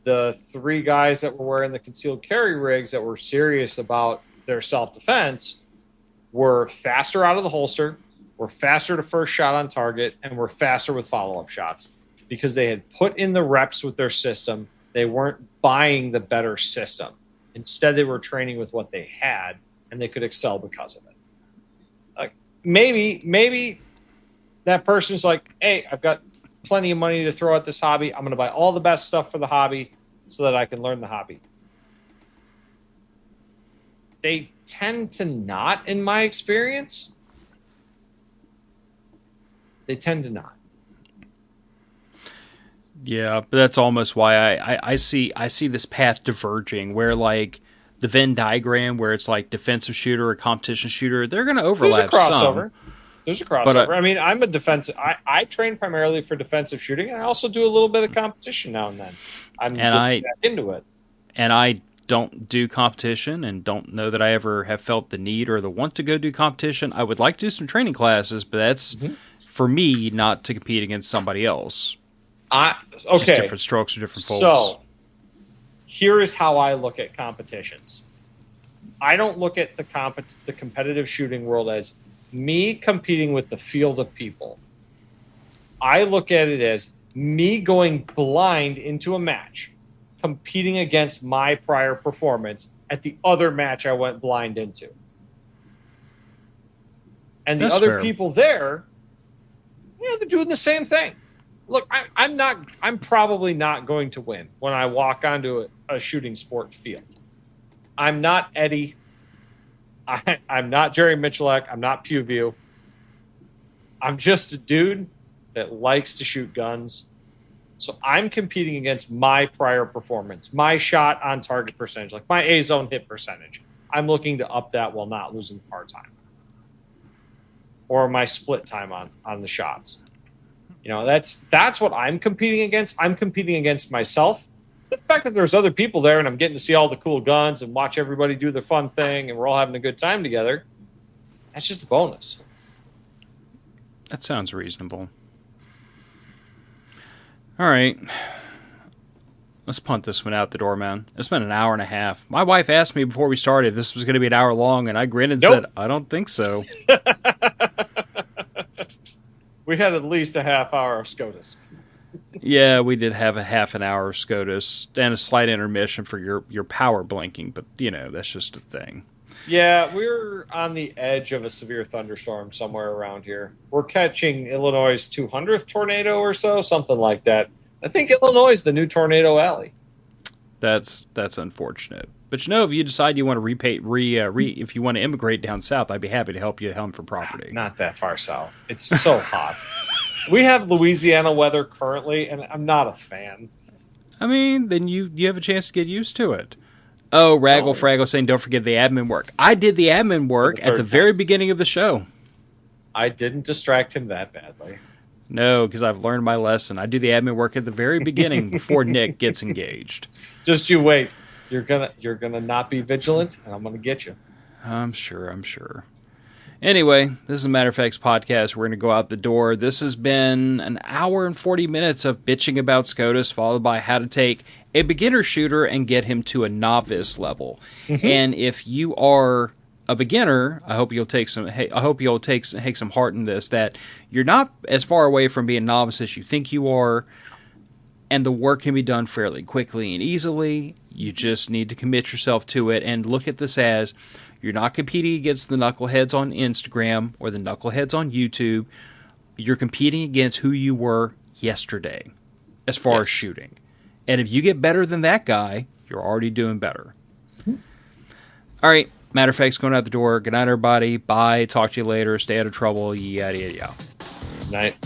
The 3 guys that were wearing the concealed carry rigs that were serious about their self-defense were faster out of the holster, were faster to first shot on target, and were faster with follow-up shots because they had put in the reps with their system. They weren't buying the better system. Instead, they were training with what they had, and they could excel because of it. Like maybe that person's like, hey, I've got plenty of money to throw at this hobby. I'm going to buy all the best stuff for the hobby so that I can learn the hobby. They tend to not, in my experience. They tend to not. Yeah, but that's almost why I see this path diverging where like the Venn diagram where it's like defensive shooter or competition shooter, they're going to overlap. There's a crossover. There's a crossover. But, I mean, I'm a defensive. I train primarily for defensive shooting, and I also do a little bit of competition now and then. I'm getting back into it. And I don't do competition and don't know that I ever have felt the need or the want to go do competition. I would like to do some training classes, but that's for me not to compete against somebody else. Just different strokes for different folks. So here is how I look at competitions. I don't look at the competitive shooting world as me competing with the field of people. I look at it as me going blind into a match, competing against my prior performance at the other match I went blind into. And the other people there, they're doing the same thing. Look, I'm probably not going to win when I walk onto a shooting sport field. I'm not Eddie. I'm not Jerry Michalek. I'm not Pewview. I'm just a dude that likes to shoot guns. So I'm competing against my prior performance, my shot on target percentage, like my A-zone hit percentage. I'm looking to up that while not losing par time. Or my split time on the shots. That's what I'm competing against. I'm competing against myself. The fact that there's other people there and I'm getting to see all the cool guns and watch everybody do their fun thing and we're all having a good time together, that's just a bonus. That sounds reasonable. All right. Let's punt this one out the door, man. It's been an hour and a half. My wife asked me before we started if this was going to be an hour long, and I grinned and said, I don't think so. We had at least a half hour of SCOTUS. Yeah, we did have a half an hour of SCOTUS and a slight intermission for your power blinking, but, that's just a thing. Yeah, we're on the edge of a severe thunderstorm somewhere around here. We're catching Illinois' 200th tornado or so, something like that. I think Illinois is the new Tornado Alley. That's unfortunate. But if you decide you want to if you want to immigrate down south, I'd be happy to help you hunt for property. Not that far south. It's so hot. We have Louisiana weather currently, and I'm not a fan. I mean, then you have a chance to get used to it. Oh, Raggle Fraggle saying don't forget the admin work. I did the admin work at the very beginning of the show. I didn't distract him that badly. No, because I've learned my lesson. I do the admin work at the very beginning before Nick gets engaged. Just you wait. You're gonna not be vigilant, and I'm gonna get you. I'm sure. Anyway, this is a Matter of Facts podcast. We're going to go out the door. This has been an hour and 40 minutes of bitching about SCOTUS, followed by how to take a beginner shooter and get him to a novice level. And if you are a beginner, I hope you'll take some heart in this, that you're not as far away from being novice as you think you are, and the work can be done fairly quickly and easily. You just need to commit yourself to it and look at this as you're not competing against the knuckleheads on Instagram or the knuckleheads on YouTube. You're competing against who you were yesterday as far as shooting. And if you get better than that guy, you're already doing better. All right. Matter of fact, going out the door. Good night, everybody. Bye. Talk to you later. Stay out of trouble. Yada, yada, yada. Night.